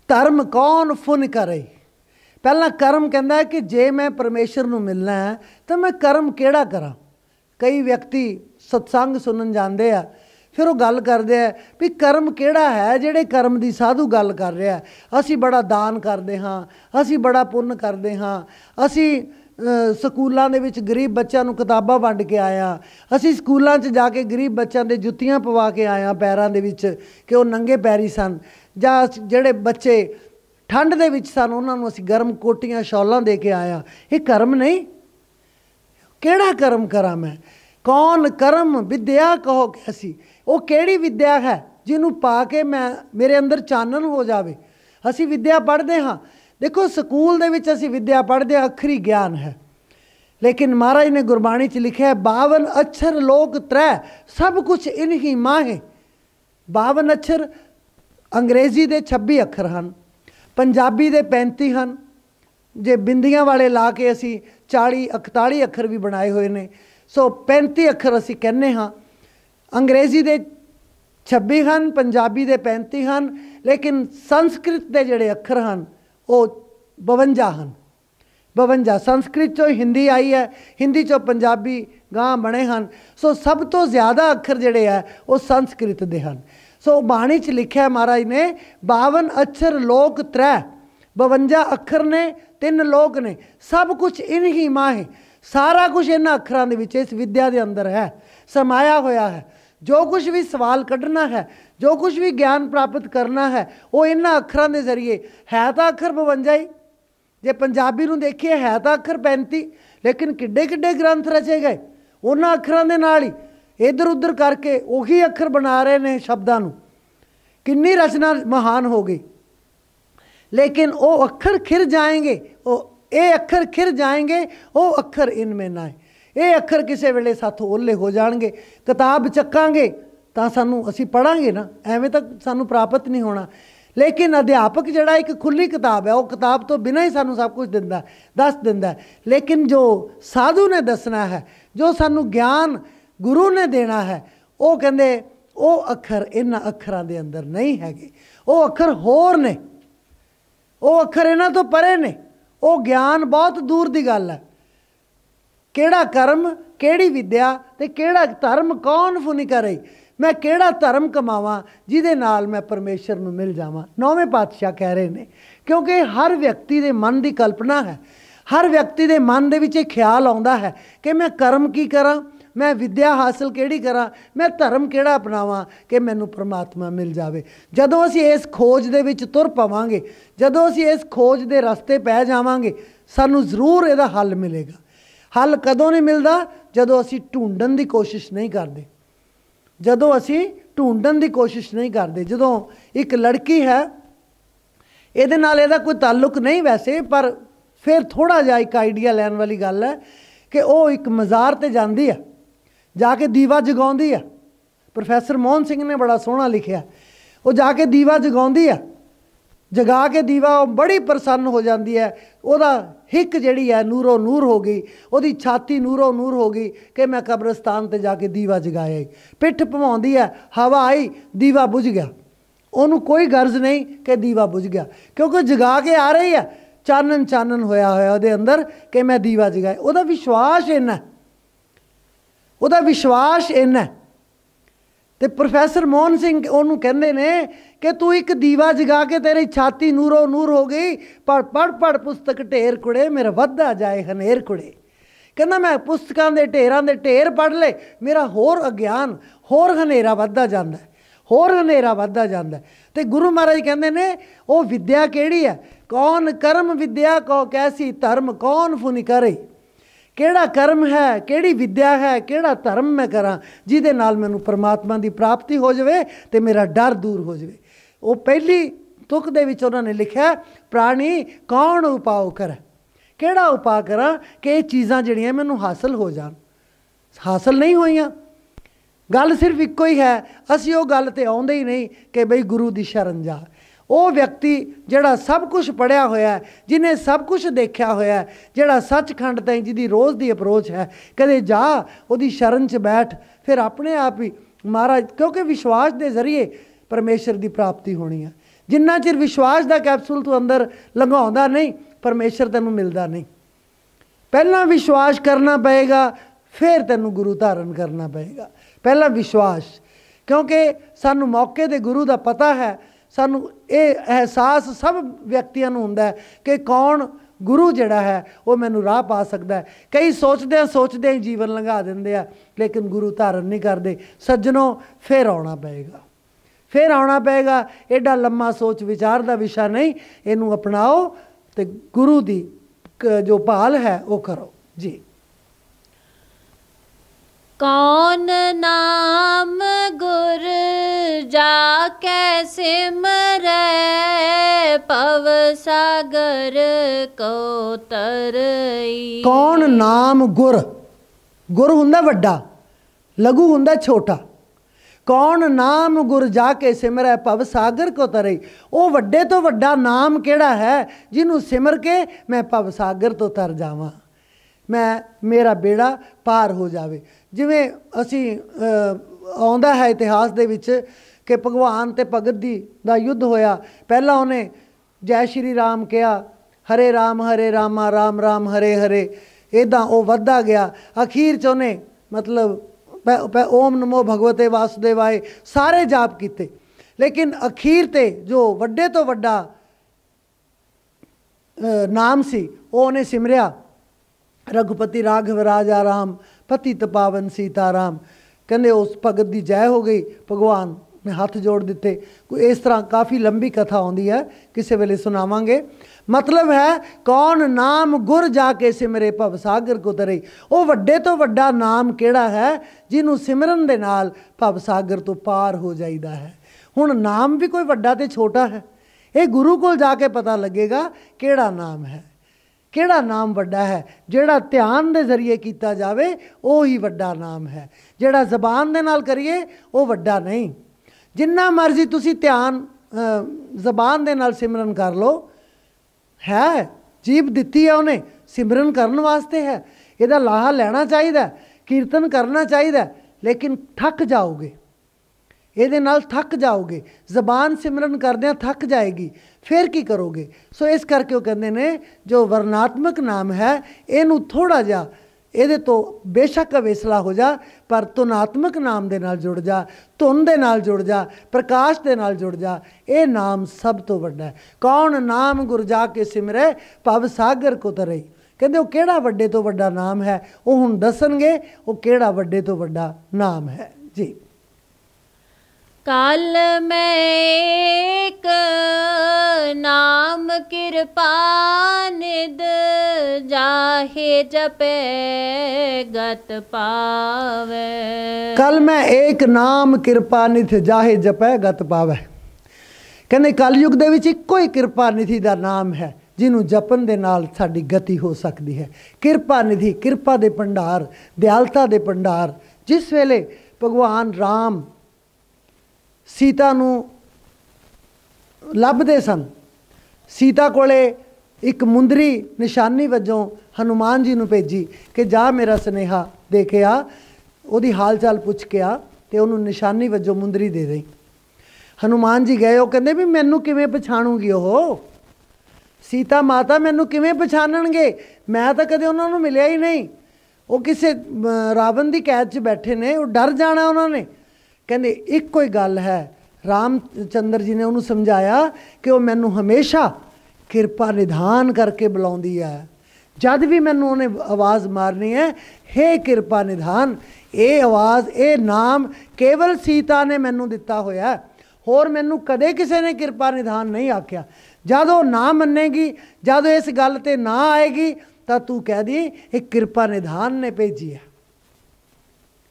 धर्म कौन फुन करई। पहला कर्म कहता है कि जे मैं परमेश्वर नूं मिलना है तो मैं कर्म केड़ा करा। कई व्यक्ति सत्संग सुनन जाते हैं, फिर वो गल करते हैं भी कर्म केड़ा है जिहड़े कर्म की साधु गल कर रहा है। असी बड़ा दान करते हाँ, असी बड़ा पुण्य करते हाँ, असी स्कूलों के विच गरीब बच्चों को किताबां वंड के आया, असी स्कूलों च जाके गरीब बच्चों के जुत्तियां पवा के आया पैरों के विच कि वो नंगे पैरी सन, जां जिहड़े बच्चे ठंड दे विच सन उन्होंने असी गर्म कोटियां शॉलां दे के आया। ये कर्म नहीं, केड़ा कर्म करा मैं। कौन कर्म विद्या कहो कैसी, वो केड़ी विद्या है जिन्हों पा के मैं मेरे अंदर चानन हो जाए। असी विद्या पढ़ते हाँ, देखो स्कूल दे विच असी विद्या पढ़ते अखरी ज्ञान है, लेकिन महाराज ने गुरबाणी च लिखा है 52 अक्षर लोक त्रै, सब कुछ इन्हीं माहे। 52 अक्षर अंग्रेजी दे 26 अखर हैं, पंजाबी दे 35 हैं, जे बिंदियां वाले ला के असी 40-41 अखर भी बनाए हुए ने, सो 35 अखर असी कहने हाँ। अंग्रेजी दे 26 हैं, पंजाबी दे 35 हैं, लेकिन संस्कृत के जोड़े अखर हैं वो 52 हैं। 52 संस्कृत चो हिंदी आई है, हिंदी चो पंजाबी गांह बने हैं। सो सब तो ज़्यादा अखर जोड़े है वो संस्कृत के हैं। सो बाणी च लिखा है महाराज ने 52 अक्षर लोक त्रै, 52 अखर ने, 3 लोक ने, सब कुछ इन्हीं माहे। सारा कुछ इन्हां अखरां दे विच इस विद्या के अंदर है, समाया होया है। जो कुछ भी सवाल कढ़ना है, जो कुछ भी ज्ञान प्राप्त करना है, वो इन्हां अखरां के जरिए है। तो अखर 52 ही, जे पंजाबी नूं देखिए है तो अखर 35, लेकिन किड्डे किड्डे ग्रंथ रचे गए उन्हां अखरां दे नाल ही, इधर उधर करके उही अखर बना रहे ने शब्दां नूं। कितनी रचना महान हो गई, लेकिन वो अखर खिर जाएंगे, वो ये अखर खिर जाएंगे, वो अखर इनमें ना है। ये अखर किसी वेले साथों ओले हो जाएंगे। किताब चक्कांगे तो सानू असी पढ़ांगे ना, एवें तक सानू प्राप्त नहीं होना। लेकिन अध्यापक जिहड़ा एक खुली किताब है, वो किताब तो बिना ही सानू सब कुछ दिंदा, दस दिंदा है। लेकिन जो साधु ने दसना है, जो सानू ज्ञान गुरु ने देना है, वो कहंदे वो अखर इन्हां अखरां दे अंदर नहीं हैगे, वो अखर होर ने, वो अखर इन्हां तो परे ने, वो ज्ञान बहुत दूर की गल है। केड़ा कर्म, केड़ी विद्या ते केड़ा धर्म कौन फुनी करे। मैं केड़ा धर्म कमावां जिहदे नाल मैं परमेश्वर नूं मिल जावां। 9वें पातशाह कह रहे हैं, क्योंकि हर व्यक्ति दे मन की कल्पना है, हर व्यक्ति दे मन दे विच ख्याल आउंदा है कि मैं कर्म की करां, मैं विद्या हासिल केड़ी करां, मैं धर्म केड़ा अपनावां कि मैनूं परमात्मा मिल जावे। जदों असीं इस खोज दे विच तुर पवांगे, जदों असीं इस खोज दे रस्ते पै जावांगे, सानूं जरूर इहदा हल मिलेगा। हल कदों नहीं मिलता, जदों असीं ढूंढण की कोशिश नहीं करते, जदों असीं ढूंढण की कोशिश नहीं करते। जदों एक लड़की है, इहदे नाल इहदा कोई ताल्लुक नहीं वैसे, पर फिर थोड़ा जिहा एक आइडिया लैण वाली गल है कि वह एक मज़ार ते जांदी है, जाके दीवा जगाउंदी है। प्रोफैसर मोहन सिंह ने बड़ा सोहना लिखिया, वो जाके दीवा जगाउंदी है, जगा के दीवा बड़ी प्रसन्न हो जाती है। वह हिक जिहड़ी है नूरों नूर हो गई, वही छाती नूरों नूर हो गई कि मैं कब्रस्तान ते जाके दीवा जगाया। पिठ भवाउंदी है, हवा आई, दीवा बुझ गया। उन्होंने कोई गर्ज नहीं कि दीवा बुझ गया, क्योंकि जगा के आ रही है, चानन चानन होया होया उहदे अंदर कि मैं दीवा जगाया। उहदा विश्वास इन्ना, उहदा विश्वास इन्ना ਤੇ ਪ੍ਰੋਫੈਸਰ ਮੋਹਨ ਸਿੰਘ ਉਹਨੂੰ ਕਹਿੰਦੇ ਨੇ ਕਿ ਤੂੰ ਇੱਕ ਦੀਵਾ ਜਗਾ ਕੇ ਤੇਰੀ ਛਾਤੀ ਨੂਰੋ ਨੂਰ ਹੋ ਗਈ, ਪਰ ਪੜ੍ਹ ਪੜ੍ਹ ਪੁਸਤਕ ਢੇਰ ਕੁੜੇ, ਮੇਰਾ ਵੱਧਦਾ ਜਾਏ ਹਨੇਰ ਕੁੜੇ। ਕਹਿੰਦਾ ਮੈਂ ਪੁਸਤਕਾਂ ਦੇ ਢੇਰਾਂ ਦੇ ਢੇਰ ਪੜ੍ਹ ਲਏ, ਮੇਰਾ ਹੋਰ ਅਗਿਆਨ, ਹੋਰ ਹਨੇਰਾ ਵੱਧਦਾ ਜਾਂਦਾ, ਹੋਰ ਹਨੇਰਾ ਵੱਧਦਾ ਜਾਂਦਾ। ਤੇ ਗੁਰੂ ਮਹਾਰਾਜ ਕਹਿੰਦੇ ਨੇ ਉਹ ਵਿਦਿਆ ਕਿਹੜੀ ਹੈ? ਕੌਣ ਕਰਮ ਵਿਦਿਆ ਕੋ ਕੈਸੀ ਧਰਮ ਕੌਣ ਫੁਨਿ ਕਰੇ। ਕਿਹੜਾ ਕਰਮ ਹੈ, ਕਿਹੜੀ ਵਿਦਿਆ ਹੈ, ਕਿਹੜਾ ਧਰਮ ਮੈਂ ਕਰਾਂ ਜਿਹਦੇ ਨਾਲ ਮੈਨੂੰ ਪਰਮਾਤਮਾ ਦੀ ਪ੍ਰਾਪਤੀ ਹੋ ਜਾਵੇ ਤੇ ਮੇਰਾ ਡਰ ਦੂਰ ਹੋ ਜਾਵੇ। ਉਹ ਪਹਿਲੀ ਤੁਕ ਦੇ ਵਿੱਚ ਉਹਨਾਂ ਨੇ ਲਿਖਿਆ, ਪ੍ਰਾਣੀ ਕੌਣ ਉਪਾਅ ਕਰੇ, ਕਿਹੜਾ ਉਪਾਅ ਕਰਾਂ ਕਿ ਇਹ ਚੀਜ਼ਾਂ ਜਿਹੜੀਆਂ ਮੈਨੂੰ ਹਾਸਲ ਹੋ ਜਾਣ। ਹਾਸਲ ਨਹੀਂ ਹੋਈਆਂ। ਗੱਲ ਸਿਰਫ ਇੱਕੋ ਹੀ ਹੈ, ਅਸੀਂ ਉਹ ਗੱਲ ਤੇ ਆਉਂਦੇ ਹੀ ਨਹੀਂ ਕਿ ਬਈ ਗੁਰੂ ਦੀ ਸ਼ਰਨ ਜਾ। ਉਹ ਵਿਅਕਤੀ ਜਿਹੜਾ ਸਭ ਕੁਝ ਪੜ੍ਹਿਆ ਹੋਇਆ, ਜਿਹਨੇ ਸਭ ਕੁਝ ਦੇਖਿਆ ਹੋਇਆ, ਜਿਹੜਾ ਸੱਚਖੰਡ ਤਾਈਂ ਜਿਹਦੀ ਰੋਜ਼ ਦੀ ਅਪਰੋਚ ਹੈ, ਕਦੇ ਜਾ ਉਹਦੀ ਸ਼ਰਨ 'ਚ ਬੈਠ, ਫਿਰ ਆਪਣੇ ਆਪ ਹੀ ਮਹਾਰਾਜ, ਕਿਉਂਕਿ ਵਿਸ਼ਵਾਸ ਦੇ ਜ਼ਰੀਏ ਪਰਮੇਸ਼ਰ ਦੀ ਪ੍ਰਾਪਤੀ ਹੋਣੀ ਹੈ। ਜਿੰਨਾ ਚਿਰ ਵਿਸ਼ਵਾਸ ਦਾ ਕੈਪਸੂਲ ਤੂੰ ਅੰਦਰ ਲੰਘਾਉਂਦਾ ਨਹੀਂ, ਪਰਮੇਸ਼ਰ ਤੈਨੂੰ ਮਿਲਦਾ ਨਹੀਂ। ਪਹਿਲਾਂ ਵਿਸ਼ਵਾਸ ਕਰਨਾ ਪਏਗਾ, ਫਿਰ ਤੈਨੂੰ ਗੁਰੂ ਧਾਰਨ ਕਰਨਾ ਪਏਗਾ। ਪਹਿਲਾਂ ਵਿਸ਼ਵਾਸ, ਕਿਉਂਕਿ ਸਾਨੂੰ ਮੌਕੇ ਦੇ ਗੁਰੂ ਦਾ ਪਤਾ ਹੈ। ਸਾਨੂੰ ਇਹ ਅਹਿਸਾਸ ਸਭ ਵਿਅਕਤੀਆਂ ਨੂੰ ਹੁੰਦਾ ਹੈ ਕਿ ਕੌਣ ਗੁਰੂ ਜਿਹੜਾ ਹੈ ਉਹ ਮੈਨੂੰ ਰਾਹ ਪਾ ਸਕਦਾ ਹੈ। ਕਈ ਸੋਚਦੇ ਹੀ ਜੀਵਨ ਲੰਘਾ ਦਿੰਦੇ ਆ, ਲੇਕਿਨ ਗੁਰੂ ਧਾਰਨ ਨਹੀਂ ਕਰਦੇ। ਸੱਜਣੋ, ਫਿਰ ਆਉਣਾ ਪਏਗਾ, ਫਿਰ ਆਉਣਾ ਪਏਗਾ। ਐਡਾ ਲੰਮਾ ਸੋਚ ਵਿਚਾਰ ਦਾ ਵਿਸ਼ਾ ਨਹੀਂ, ਇਹਨੂੰ ਅਪਣਾਓ ਤੇ ਗੁਰੂ ਦੀ ਜੋ ਭਾਲ ਹੈ ਉਹ ਕਰੋ ਜੀ। कौन नाम गुर जाके सिमरै, पव सागर को तरई। कौन नाम गुर, गुर हुंदा वड्डा, लघु हुंदा छोटा। कौन नाम गुर जाके सिमरै, पव सागर को तरई। वो वड्डे तो वड्डा नाम केड़ा है जिन्हों सिमर के मैं पव सागर तो तर जावां, मैं मेरा बेड़ा पार हो जावे। ਜਿਵੇਂ ਅਸੀਂ ਆਉਂਦਾ ਹੈ ਇਤਿਹਾਸ ਦੇ ਵਿੱਚ ਕਿ ਭਗਵਾਨ ਤੇ ਭਗਤ ਦਾ ਯੁੱਧ ਹੋਇਆ। ਪਹਿਲਾਂ ਉਹਨੇ ਜੈ ਸ਼੍ਰੀ ਰਾਮ ਕਿਹਾ, ਹਰੇ ਰਾਮਾ ਰਾਮ ਰਾਮ ਹਰੇ ਹਰੇ, ਇੱਦਾਂ ਉਹ ਵੱਧਦਾ ਗਿਆ। ਅਖੀਰ 'ਚ ਉਹਨੇ ਮਤਲਬ ਓਮ ਨਮੋ ਭਗਵਤੇ ਵਾਸੁਦੇਵਾਏ ਸਾਰੇ ਜਾਪ ਕੀਤੇ, ਲੇਕਿਨ ਅਖੀਰ 'ਤੇ ਜੋ ਵੱਡੇ ਤੋਂ ਵੱਡਾ ਨਾਮ ਸੀ ਉਹ ਉਹਨੇ ਸਿਮਰਿਆ, रघुपति राघव राजा राम पतित पावन सीताराम। कहते उस भगत की जय हो गई, भगवान ने हथ जोड़ दिते। कोई इस तरह काफ़ी लंबी कथा आती है, किसी वेले सुनावांगे। मतलब है कौन नाम गुर जाके सिमरे भव सागर को तरे। वो वड्डे तो वड्डा नाम केड़ा है जिन्हों सिमरन दे नाल भव सागर तो पार हो जाइदा है। हुण नाम भी कोई वड्डा ते छोटा है, ये गुरु कोल जाके पता लगेगा केड़ा नाम है, ਕਿਹੜਾ ਨਾਮ ਵੱਡਾ ਹੈ। ਜਿਹੜਾ ਧਿਆਨ ਦੇ ਜ਼ਰੀਏ ਕੀਤਾ ਜਾਵੇ ਉਹ ਹੀ ਵੱਡਾ ਨਾਮ ਹੈ, ਜਿਹੜਾ ਜ਼ਬਾਨ ਦੇ ਨਾਲ ਕਰੀਏ ਉਹ ਵੱਡਾ ਨਹੀਂ। ਜਿੰਨਾ ਮਰਜ਼ੀ ਤੁਸੀਂ ਧਿਆਨ ਜ਼ਬਾਨ ਦੇ ਨਾਲ ਸਿਮਰਨ ਕਰ ਲਓ, ਹੈ ਜੀਭ ਦਿੱਤੀ ਹੈ ਉਹਨੇ, ਸਿਮਰਨ ਕਰਨ ਵਾਸਤੇ ਹੈ, ਇਹਦਾ ਲਾਹਾ ਲੈਣਾ ਚਾਹੀਦਾ, ਕੀਰਤਨ ਕਰਨਾ ਚਾਹੀਦਾ, ਲੇਕਿਨ ਥੱਕ ਜਾਓਗੇ, ਇਹਦੇ ਨਾਲ ਥੱਕ ਜਾਓਗੇ। ਜ਼ਬਾਨ ਸਿਮਰਨ ਕਰਦਿਆਂ ਥੱਕ ਜਾਏਗੀ, ਫਿਰ ਕੀ ਕਰੋਗੇ। ਸੋ ਇਸ ਕਰਕੇ ਉਹ ਕਹਿੰਦੇ ਨੇ ਜੋ ਵਰਨਾਤਮਕ ਨਾਮ ਹੈ ਇਹਨੂੰ ਥੋੜ੍ਹਾ ਜਿਹਾ ਇਹਦੇ ਤੋਂ ਬੇਸ਼ੱਕ ਅਵੇਸਲਾ ਹੋ ਜਾ, ਪਰ ਧੁਨਾਤਮਕ ਨਾਮ ਦੇ ਨਾਲ ਜੁੜ ਜਾ, ਧੁਨ ਦੇ ਨਾਲ ਜੁੜ ਜਾ, ਪ੍ਰਕਾਸ਼ ਦੇ ਨਾਲ ਜੁੜ ਜਾ। ਇਹ ਨਾਮ ਸਭ ਤੋਂ ਵੱਡਾ ਹੈ। ਕੌਣ ਨਾਮ ਗੁਰ ਜਾ ਕੇ ਸਿਮਰੈ, ਭਵ ਸਾਗਰ ਕੋ ਤਰਈ। ਕਹਿੰਦੇ ਉਹ ਕਿਹੜਾ ਵੱਡੇ ਤੋਂ ਵੱਡਾ ਨਾਮ ਹੈ, ਉਹ ਹੁਣ ਦੱਸਣਗੇ ਉਹ ਕਿਹੜਾ ਵੱਡੇ ਤੋਂ ਵੱਡਾ ਨਾਮ ਹੈ ਜੀ। काल में एक नाम कृपा निध, जाहे जपे गत पावे। कल में एक नाम कृपा निध, जाहे जपे गत पावे। कहते कलयुग दे विच इक्को ही कृपा निधि का नाम है जिन्हों जपन दे नाल साडी गति हो सकती है। कृपा निधि, कृपा दे भंडार, दयालता दे भंडार। जिस वेले भगवान राम सीता नूं लभदे सन, सीता कोले एक मुंदरी निशानी वजों हनुमान जी नूं भेजी कि जा मेरा सुनेहा दे के आ, उहदी हाल चाल पुछ के आ ते उहनूं निशानी वजों मुंदरी दे दई। हनुमान जी गए, वो कहंदे भी मैनूं किवें पछाणूगी ओह, सीता माता मैनूं किवें पछाणनगे, मैं तां कदे उहनां नूं मिलिया ही नहीं। वो किसी रावण की कैद च बैठे ने, वो डर जाना उन्होंने ਕਹਿੰਦੇ ਇੱਕੋ ਹੀ ਗੱਲ ਹੈ। ਰਾਮ ਚੰਦਰ ਜੀ ਨੇ ਉਹਨੂੰ ਸਮਝਾਇਆ ਕਿ ਉਹ ਮੈਨੂੰ ਹਮੇਸ਼ਾ ਕਿਰਪਾ ਨਿਧਾਨ ਕਰਕੇ ਬੁਲਾਉਂਦੀ ਹੈ। ਜਦ ਵੀ ਮੈਨੂੰ ਉਹਨੇ ਆਵਾਜ਼ ਮਾਰਨੀ ਹੈ, ਹੇ ਕਿਰਪਾ ਨਿਧਾਨ, ਇਹ ਆਵਾਜ਼, ਇਹ ਨਾਮ ਕੇਵਲ ਸੀਤਾ ਨੇ ਮੈਨੂੰ ਦਿੱਤਾ ਹੋਇਆ, ਹੋਰ ਮੈਨੂੰ ਕਦੇ ਕਿਸੇ ਨੇ ਕਿਰਪਾ ਨਿਧਾਨ ਨਹੀਂ ਆਖਿਆ। ਜਦ ਉਹ ਨਾ ਮੰਨੇਗੀ, ਜਦ ਇਸ ਗੱਲ ਤੇ ਨਾ ਆਏਗੀ, ਤਾਂ ਤੂੰ ਕਹਿ ਦੀ ਇਹ ਕਿਰਪਾ ਨਿਧਾਨ ਨੇ ਭੇਜੀ ਹੈ।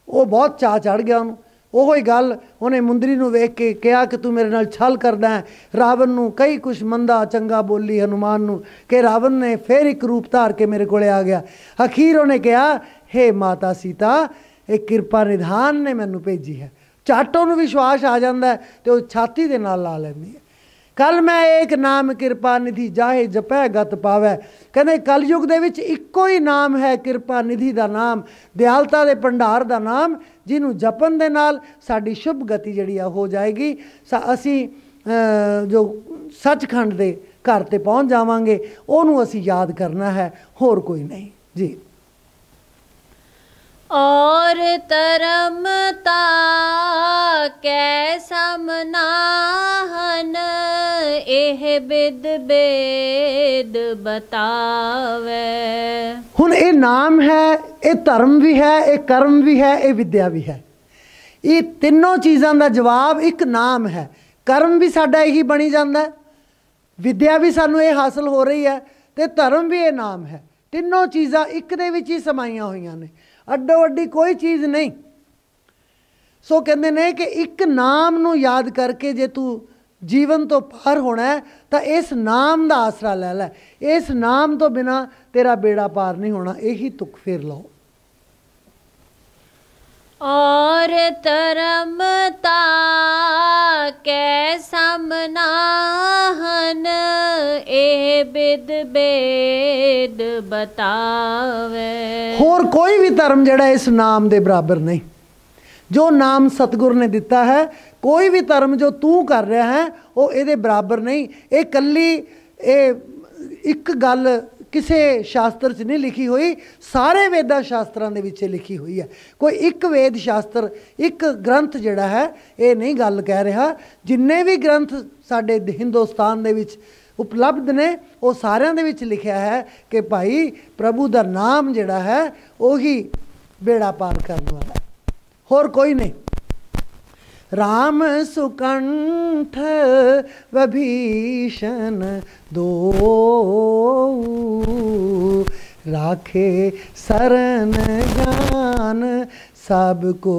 ਉਹ ਬਹੁਤ ਚਾਅ ਚੜ੍ਹ ਗਿਆ ਉਹਨੂੰ। ਉਹੋ ਹੀ ਗੱਲ ਉਹਨੇ ਮੁੰਦਰੀ ਨੂੰ ਵੇਖ ਕੇ ਕਿਹਾ ਕਿ ਤੂੰ ਮੇਰੇ ਨਾਲ ਛਲ ਕਰਦਾ ਹੈ। ਰਾਵਣ ਨੂੰ ਕਈ ਕੁਛ ਮੰਦਾ ਚੰਗਾ ਬੋਲੀ ਹਨੂਮਾਨ ਨੂੰ, ਕਿ ਰਾਵਣ ਨੇ ਫਿਰ ਇੱਕ ਰੂਪ ਧਾਰ ਕੇ ਮੇਰੇ ਕੋਲੇ ਆ ਗਿਆ। ਅਖੀਰ ਉਹਨੇ ਕਿਹਾ, ਹੇ ਮਾਤਾ ਸੀਤਾ, ਇਹ ਕਿਰਪਾ ਨਿਧਾਨ ਨੇ ਮੈਨੂੰ ਭੇਜੀ ਹੈ। ਝੱਟ ਉਹਨੂੰ ਵਿਸ਼ਵਾਸ ਆ ਜਾਂਦਾ ਤੇ ਉਹ ਛਾਤੀ ਦੇ ਨਾਲ ਲਾ ਲੈਂਦੀ ਹੈ। ਕੱਲ ਮੈਂ ਏਕ ਨਾਮ ਕਿਰਪਾ ਨਿਧੀ ਜਾਹੇ ਜਪੈ ਗਤ ਪਾਵੈ। ਕਹਿੰਦੇ ਕਲਯੁਗ ਦੇ ਵਿੱਚ ਇੱਕੋ ਹੀ ਨਾਮ ਹੈ ਕਿਰਪਾ ਨਿਧੀ ਦਾ ਨਾਮ, ਦਿਆਲਤਾ ਦੇ ਭੰਡਾਰ ਦਾ ਨਾਮ, ਜਿਹਨੂੰ ਜਪਣ ਦੇ ਨਾਲ ਸਾਡੀ ਸ਼ੁਭ ਗਤੀ ਜਿਹੜੀ ਆ ਹੋ ਜਾਏਗੀ। ਅਸੀਂ ਜੋ ਸੱਚਖੰਡ ਦੇ ਘਰ ਤੇ ਪਹੁੰਚ ਜਾਵਾਂਗੇ, ਉਹਨੂੰ ਅਸੀਂ ਯਾਦ ਕਰਨਾ ਹੈ, ਹੋਰ ਕੋਈ ਨਹੀਂ ਜੀ। और तरमता कै समनाहन एह बिद बेद बतावे। ਹੁਣ ਇਹ ਨਾਮ ਹੈ, ਇਹ ਧਰਮ ਵੀ ਹੈ, ਇਹ ਕਰਮ ਵੀ ਹੈ, ਇਹ ਵਿਦਿਆ ਵੀ ਹੈ। ਇਹ ਤਿੰਨੋਂ ਚੀਜ਼ਾਂ ਦਾ ਜਵਾਬ ਇੱਕ ਨਾਮ ਹੈ। ਕਰਮ ਵੀ ਸਾਡਾ ਇਹੀ ਬਣੀ ਜਾਂਦਾ, ਵਿਦਿਆ ਵੀ ਸਾਨੂੰ ਇਹ ਹਾਸਲ ਹੋ ਰਹੀ ਹੈ, ਤੇ ਧਰਮ ਵੀ ਇਹ ਨਾਮ ਹੈ। ਤਿੰਨੋਂ ਚੀਜ਼ਾਂ ਇੱਕ ਦੇ ਵਿੱਚ ਹੀ ਸਮਾਈਆਂ ਹੋਈਆਂ ਨੇ, ਅੱਡੋ ਅੱਡੀ ਕੋਈ ਚੀਜ਼ ਨਹੀਂ। ਸੋ ਕਹਿੰਦੇ ਨੇ ਕਿ ਇੱਕ ਨਾਮ ਨੂੰ ਯਾਦ ਕਰਕੇ ਜੇ ਤੂੰ ਜੀਵਨ ਤੋਂ ਪਾਰ ਹੋਣਾ ਹੈ, ਤਾਂ ਇਸ ਨਾਮ ਦਾ ਆਸਰਾ ਲੈ ਲੈ। ਇਸ ਨਾਮ ਤੋਂ ਬਿਨਾ ਤੇਰਾ ਬੇੜਾ ਪਾਰ ਨਹੀਂ ਹੋਣਾ। ਇਹੀ ਤੁਕ ਫੇਰ ਲਓ। और तरमता कै समनाहन एह बिद बेद बतावे। ਹੋਰ ਕੋਈ ਵੀ ਧਰਮ ਜਿਹੜਾ ਇਸ ਨਾਮ ਦੇ ਬਰਾਬਰ ਨਹੀਂ, ਜੋ ਨਾਮ ਸਤਿਗੁਰ ਨੇ ਦਿੱਤਾ ਹੈ। ਕੋਈ ਵੀ ਧਰਮ ਜੋ ਤੂੰ ਕਰ ਰਿਹਾ ਹੈ ਉਹ ਇਹਦੇ ਬਰਾਬਰ ਨਹੀਂ। ਇਹ ਕੱਲੀ ਇਹ ਇੱਕ ਗੱਲ ਕਿਸੇ ਸ਼ਾਸਤਰ 'ਚ ਨਹੀਂ ਲਿਖੀ ਹੋਈ, ਸਾਰੇ ਵੇਦਾਂ ਸ਼ਾਸਤਰਾਂ ਦੇ ਵਿੱਚ ਲਿਖੀ ਹੋਈ ਹੈ। ਕੋਈ ਇੱਕ ਵੇਦ ਸ਼ਾਸਤਰ, ਇੱਕ ਗ੍ਰੰਥ ਜਿਹੜਾ ਹੈ ਇਹ ਨਹੀਂ ਗੱਲ ਕਹਿ ਰਿਹਾ। ਜਿੰਨੇ ਵੀ ਗ੍ਰੰਥ ਸਾਡੇ ਹਿੰਦੁਸਤਾਨ ਦੇ ਵਿੱਚ ਉਪਲਬਧ ਨੇ, ਉਹ ਸਾਰਿਆਂ ਦੇ ਵਿੱਚ ਲਿਖਿਆ ਹੈ ਕਿ ਭਾਈ ਪ੍ਰਭੂ ਦਾ ਨਾਮ ਜਿਹੜਾ ਹੈ ਉਹੀ ਬੇੜਾ ਪਾਰ ਕਰਨ ਵਾਲਾ, ਹੋਰ ਕੋਈ ਨਹੀਂ। राम सुकंठ विभीषण दो राखे शरण जान सबको।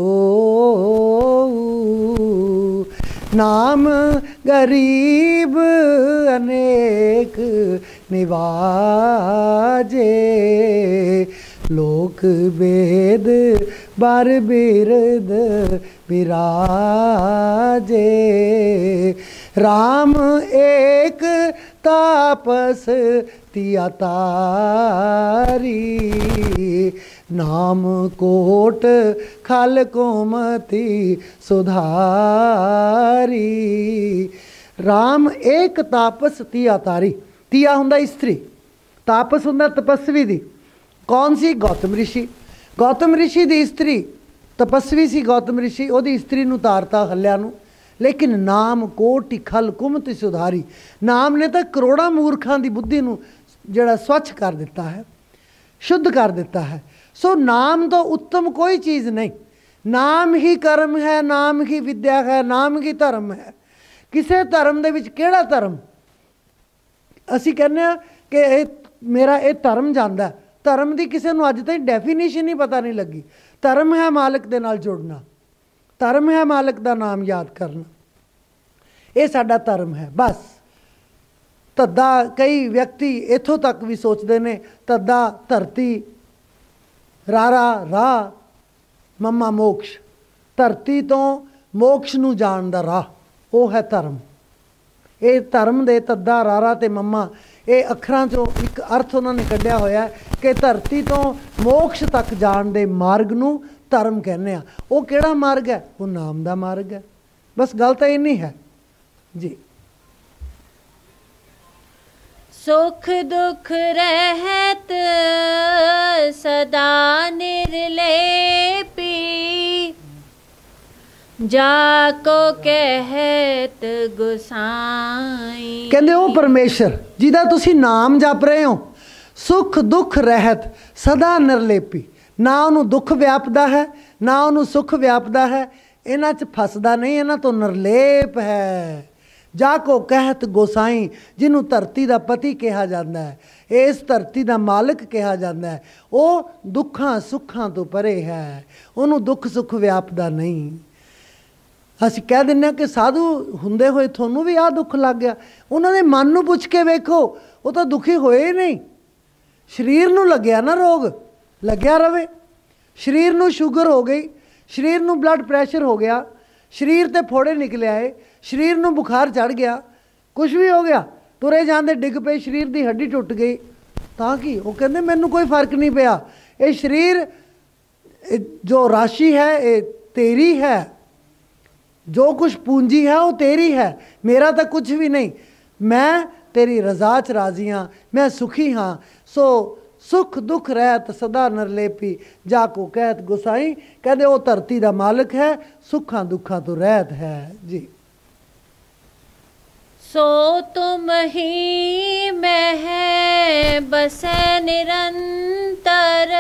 नाम गरीब अनेक निवाजे लोक वेद बर बिरद विराजे। राम एक तापस तिया तारी नाम कोट खल कोमति सुधारी। राम एक तापस तिया तारी। तिया हुंदा इस्त्री, तापस हुंदा तपस्वी दी। कौन सी? गौतम ऋषि। गौतम ऋषि की इस्त्री तपस्वी सी। गौतम ऋषि ओदी इस्त्री नूं तारता हल्या नूं, लेकिन नाम कोटि खल कुमति सुधारी। नाम ने तो करोड़ों मूर्खां दी बुद्धि नूं जिहड़ा स्वच्छ कर दिता है, शुद्ध कर दिता है। सो नाम तो उत्तम कोई चीज़ नहीं। नाम ही कर्म है, नाम ही विद्या है, नाम ही धर्म है। किसी धर्म दे विच किहड़ा धर्म असीं कहने आ कि मेरा ये धर्म जांदा है, धर्म की किसी को अज तक डेफिनेशन ही पता नहीं लगी। धर्म है मालिक दे नाल जुड़ना, धर्म है मालिक का नाम याद करना, ये साडा धर्म है बस। धद्दा कई व्यक्ति इथों तक भी सोचते हैं, धद्दा धरती, रारा राह, मम्मा मोक्ष। धरती तो मोक्ष नूं जाण दा राह, वो है धर्म। ये धर्म दे धद्दा रारा ते मम्मा ये अखरां चों एक अर्थ उन्होंने कढ़िया होया कि धरती तो मोक्ष तक जाण दे मार्ग नूं धर्म कहने आ। वो किहड़ा मार्ग है? वो नाम दा मार्ग है। बस गल तां इन्नी है जी। सुख दुख रहत सदा निर्लेपी जाको कहत गोसाई। कहते वो परमेश्वर जिहदा तुसी नाम जप रहे हो, सुख दुख रहत सदा निरलेपी, ना उन्होंने दुख व्यापदा है ना उन्होंने सुख व्यापदा है, इन्हां च फसदा नहीं, इन्हां तो निरलेप है। जाको कहत गोसाई, जिन्हों धरती का पति कहा जाता है, इस धरती का मालिक कहा जाता है, वो दुखां सुखां तो परे है, उन्होंने दुख सुख व्यापदा नहीं। ਅਸੀਂ कह ਦਿੰਦੇ कि साधु ਹੁੰਦੇ ਹੋਏ ਤੁਹਾਨੂੰ भी आ दुख लग गया, उन्होंने मन ਨੂੰ ਪੁੱਛ ਕੇ ਵੇਖੋ, ਉਹ ਤਾਂ ਦੁਖੀ ਹੋਏ ਹੀ ਨਹੀਂ। शरीर ਨੂੰ ਲੱਗਿਆ ना रोग, ਲੱਗਿਆ रवे। शरीर ਨੂੰ शुगर हो गई, शरीर ਨੂੰ ब्लड प्रैशर हो गया, शरीर ते फोड़े निकले आए, शरीर ਨੂੰ बुखार चढ़ गया, कुछ भी हो गया, तुरे जाते डिग पे, शरीर की हड्डी टुट गई, ਤਾਂ कि वो कहते मैनू कोई फर्क नहीं पिया, ये शरीर जो राशि है ये तेरी है, जो कुछ पूंजी है वो तेरी है, मेरा तो कुछ भी नहीं, मैं तेरी रजा च राजी हाँ, मैं सुखी हाँ। सो सुख दुख रहत सदा निरलेपी, जाको कहत गोसाई, कहते वो धरती का मालिक है, सुखा दुखा तो रहत है जी। सो तुम ही में है बसे निरंतर,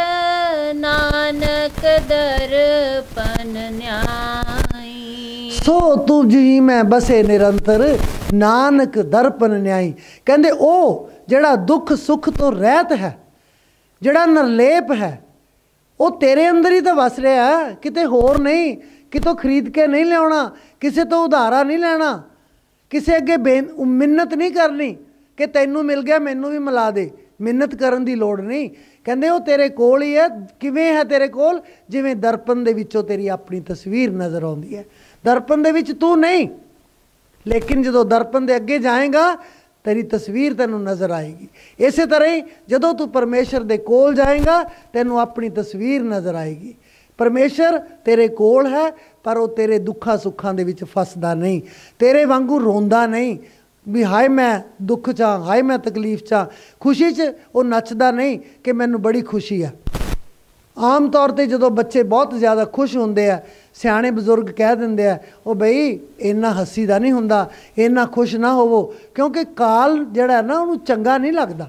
नानक दर्पण न्यायी। सो तुझ ही में बसे निरंतर, नानक दर्पण न्यायी। कहते ओ जड़ा दुख सुख तो रहत है, जड़ा निरलेप है, वो तेरे अंदर ही तो वस रहा है, किते होर नहीं, कितों खरीद के नहीं लिया, किसी तो उधारा नहीं लेना, किसी अगे मिन्नत नहीं करनी कि तैनू मिल गया मैनू भी मिला दे, मिन्नत करन दी लोड़ नहीं। कहते वो तेरे कोल ही है, किवें है तेरे कोल, जिवें दर्पण दे विचों तेरी अपनी तस्वीर नज़र आउंदी है, दर्पण दे विच तू नहीं, लेकिन जो दर्पण दे अगे जाएगा तेरी तस्वीर तेनू नज़र आएगी। इस तरह ही जदों तू परमेश्वर दे कोल जाएगा तेनू अपनी तस्वीर नज़र आएगी। परमेश्वर तेरे कोल है, पर वो तेरे दुखा सुखां दे विच फसदा नहीं, तेरे वांगू रोंदा नहीं भी हाय मैं दुख चा, हाय मैं तकलीफ चा, खुशी च वो नचदा नहीं कि मैनू बड़ी खुशी है। आम तौर पर जो बच्चे बहुत ज़्यादा खुश होंदे आ, सियाणे बजुर्ग कह देंदे आ, ओ बई इन्ना हसी दा नहीं हुंदा, इन्ना खुश ना होवो, क्योंकि काल जिहड़ा है ना उन्हूं चंगा नहीं लगदा।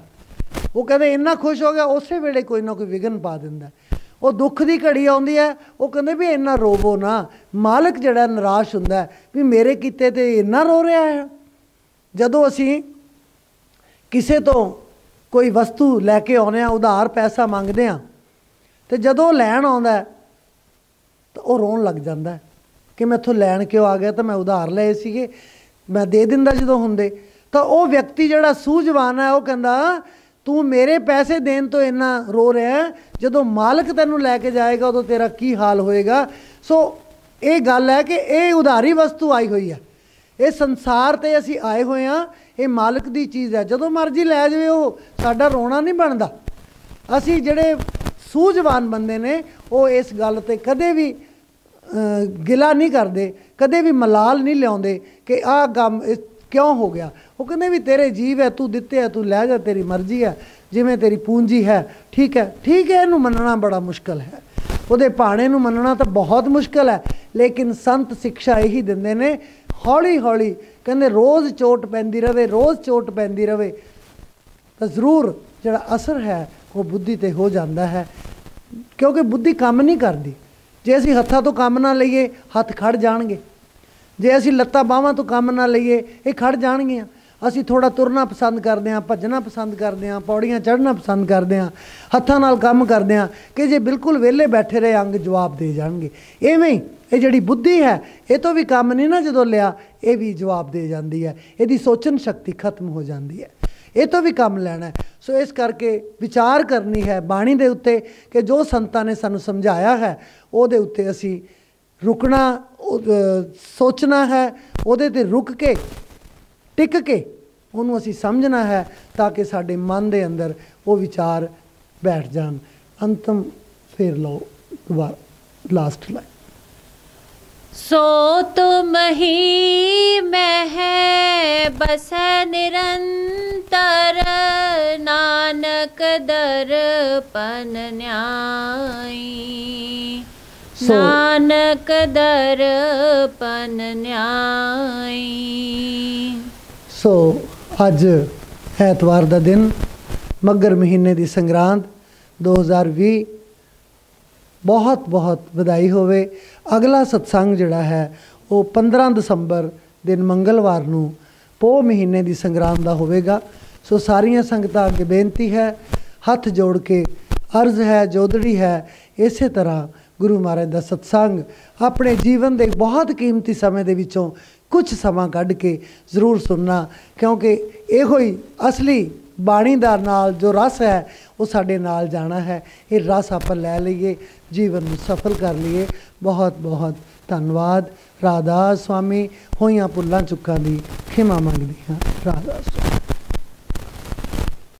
वो कहते इन्ना खुश हो गया, उस वेले कोई ना कोई विघन पा दिंदा। वो दुख की घड़ी आउंदी है, वो कहते भी इन्ना रोवो ना, मालिक जिहड़ा निराश हुंदा है भी मेरे कीते ते इन्ना रो रहा है। जदों असीं किसे तो कोई वस्तु लैके आउंदे आ, उधार पैसा मंगदे आ, ते जदों लैण आउंदा है तो वह रोन लग जाता है कि मैं इत्थों लैण क्यों आ गया, तो मैं उधार लए सीगे, मैं दे दिंदा जदों हुंदे। तो वह व्यक्ति जिहड़ा सूझवान है, वह कहंदा तू मेरे पैसे देन तो इन्ना रो रहा है, जदों मालिक तैनूं लैके जाएगा उदों तेरा की हाल होएगा। सो ये गल है कि ये उधारी वस्तु आई हुई है, ये संसार ते असीं आए हुए हाँ, ये मालिक दी चीज़ है, जदों मर्जी लै जावे वो साडा रोना नहीं बनदा। असीं जिहड़े सूझवान बंदे ने वो इस गल ते कदे भी गिला नहीं करते, कदे भी मलाल नहीं लियाउंदे कि आह गम क्यों हो गया। वो कहते भी तेरे जीव है, तू दिते है, तू लै जा, तेरी मर्जी है, जिमें तेरी पूंजी है, ठीक है, ठीक है। इनू मनना बड़ा मुश्किल है, उहदे भाणे नू मनना तो बहुत मुश्किल है, लेकिन संत शिक्षा यही दिंदे ने, हौली हौली कहते रोज़ चोट पैंदी रहे, रोज़ चोट पैंदी रहे, तो जरूर जिहड़ा असर है वो बुद्धि ते हो जाता है, क्योंकि बुद्धि काम नहीं करती। जे असीं हत्थां तो काम ना लईए हत्थ खड़ जाणगे, जे असीं लत्तां बाहां तो काम ना लईए ये खड़ जाणगियां। असीं थोड़ा तुरना पसंद करते हैं, भजना पसंद करते हैं, पौड़ियां चढ़ना पसंद करते हैं, हत्थां नाल काम करते हैं कि जे बिल्कुल वेले बैठे रहे अंग जवाब दे जाणगे। इवें ही ये जिहड़ी बुद्धि है ये तो भी काम नहीं ना जदों लिया, ये भी जवाब दे जाती है, इहदी सोचन शक्ति खत्म हो जाती है, ये तो भी काम लेना है। सो इस करके विचार करनी है बाणी दे उत्ते कि जो संतां ने सानू समझाया है उहदे उत्ते असीं रुकना, सोचना है, उहदे ते रुक के टिक के उन्होंने असीं समझना है, ताकि साडे मन दे अंदर वो विचार बैठ जान। अंतम फेर लो दोबारा लास्ट लाइन। सो तुम ही में है बस निरंतर, नानक दर्पण न्यायी। नानक दर्पण न्याई। सो अज ऐतवार का दिन, मगर महीने की संग्रांद 2020, बहुत बहुत बधाई होवे। अगला सत्संग जिहड़ा है वो 15 दसंबर दिन मंगलवार नूं पो महीने की संग्रांद का होवेगा। सो सारियां संगतां अगे बेनती है, हथ जोड़ के अर्ज है, जोदड़ी है, इस तरह गुरु महाराज का सत्संग अपने जीवन के बहुत कीमती समय के विचों कुछ समा कढ़ के जरूर सुनना, क्योंकि इहो ही असली बाणी दा नाल जो रस है वो साडे नाल जाना है। ये रस आपां लै लईए, जीवन नूं सफल कर लईए। बहुत बहुत धन्नवाद। राधा स्वामी। होइयां भुल्लां चुक्कां दी खिमा मंगदी हां। राधा स्वामी।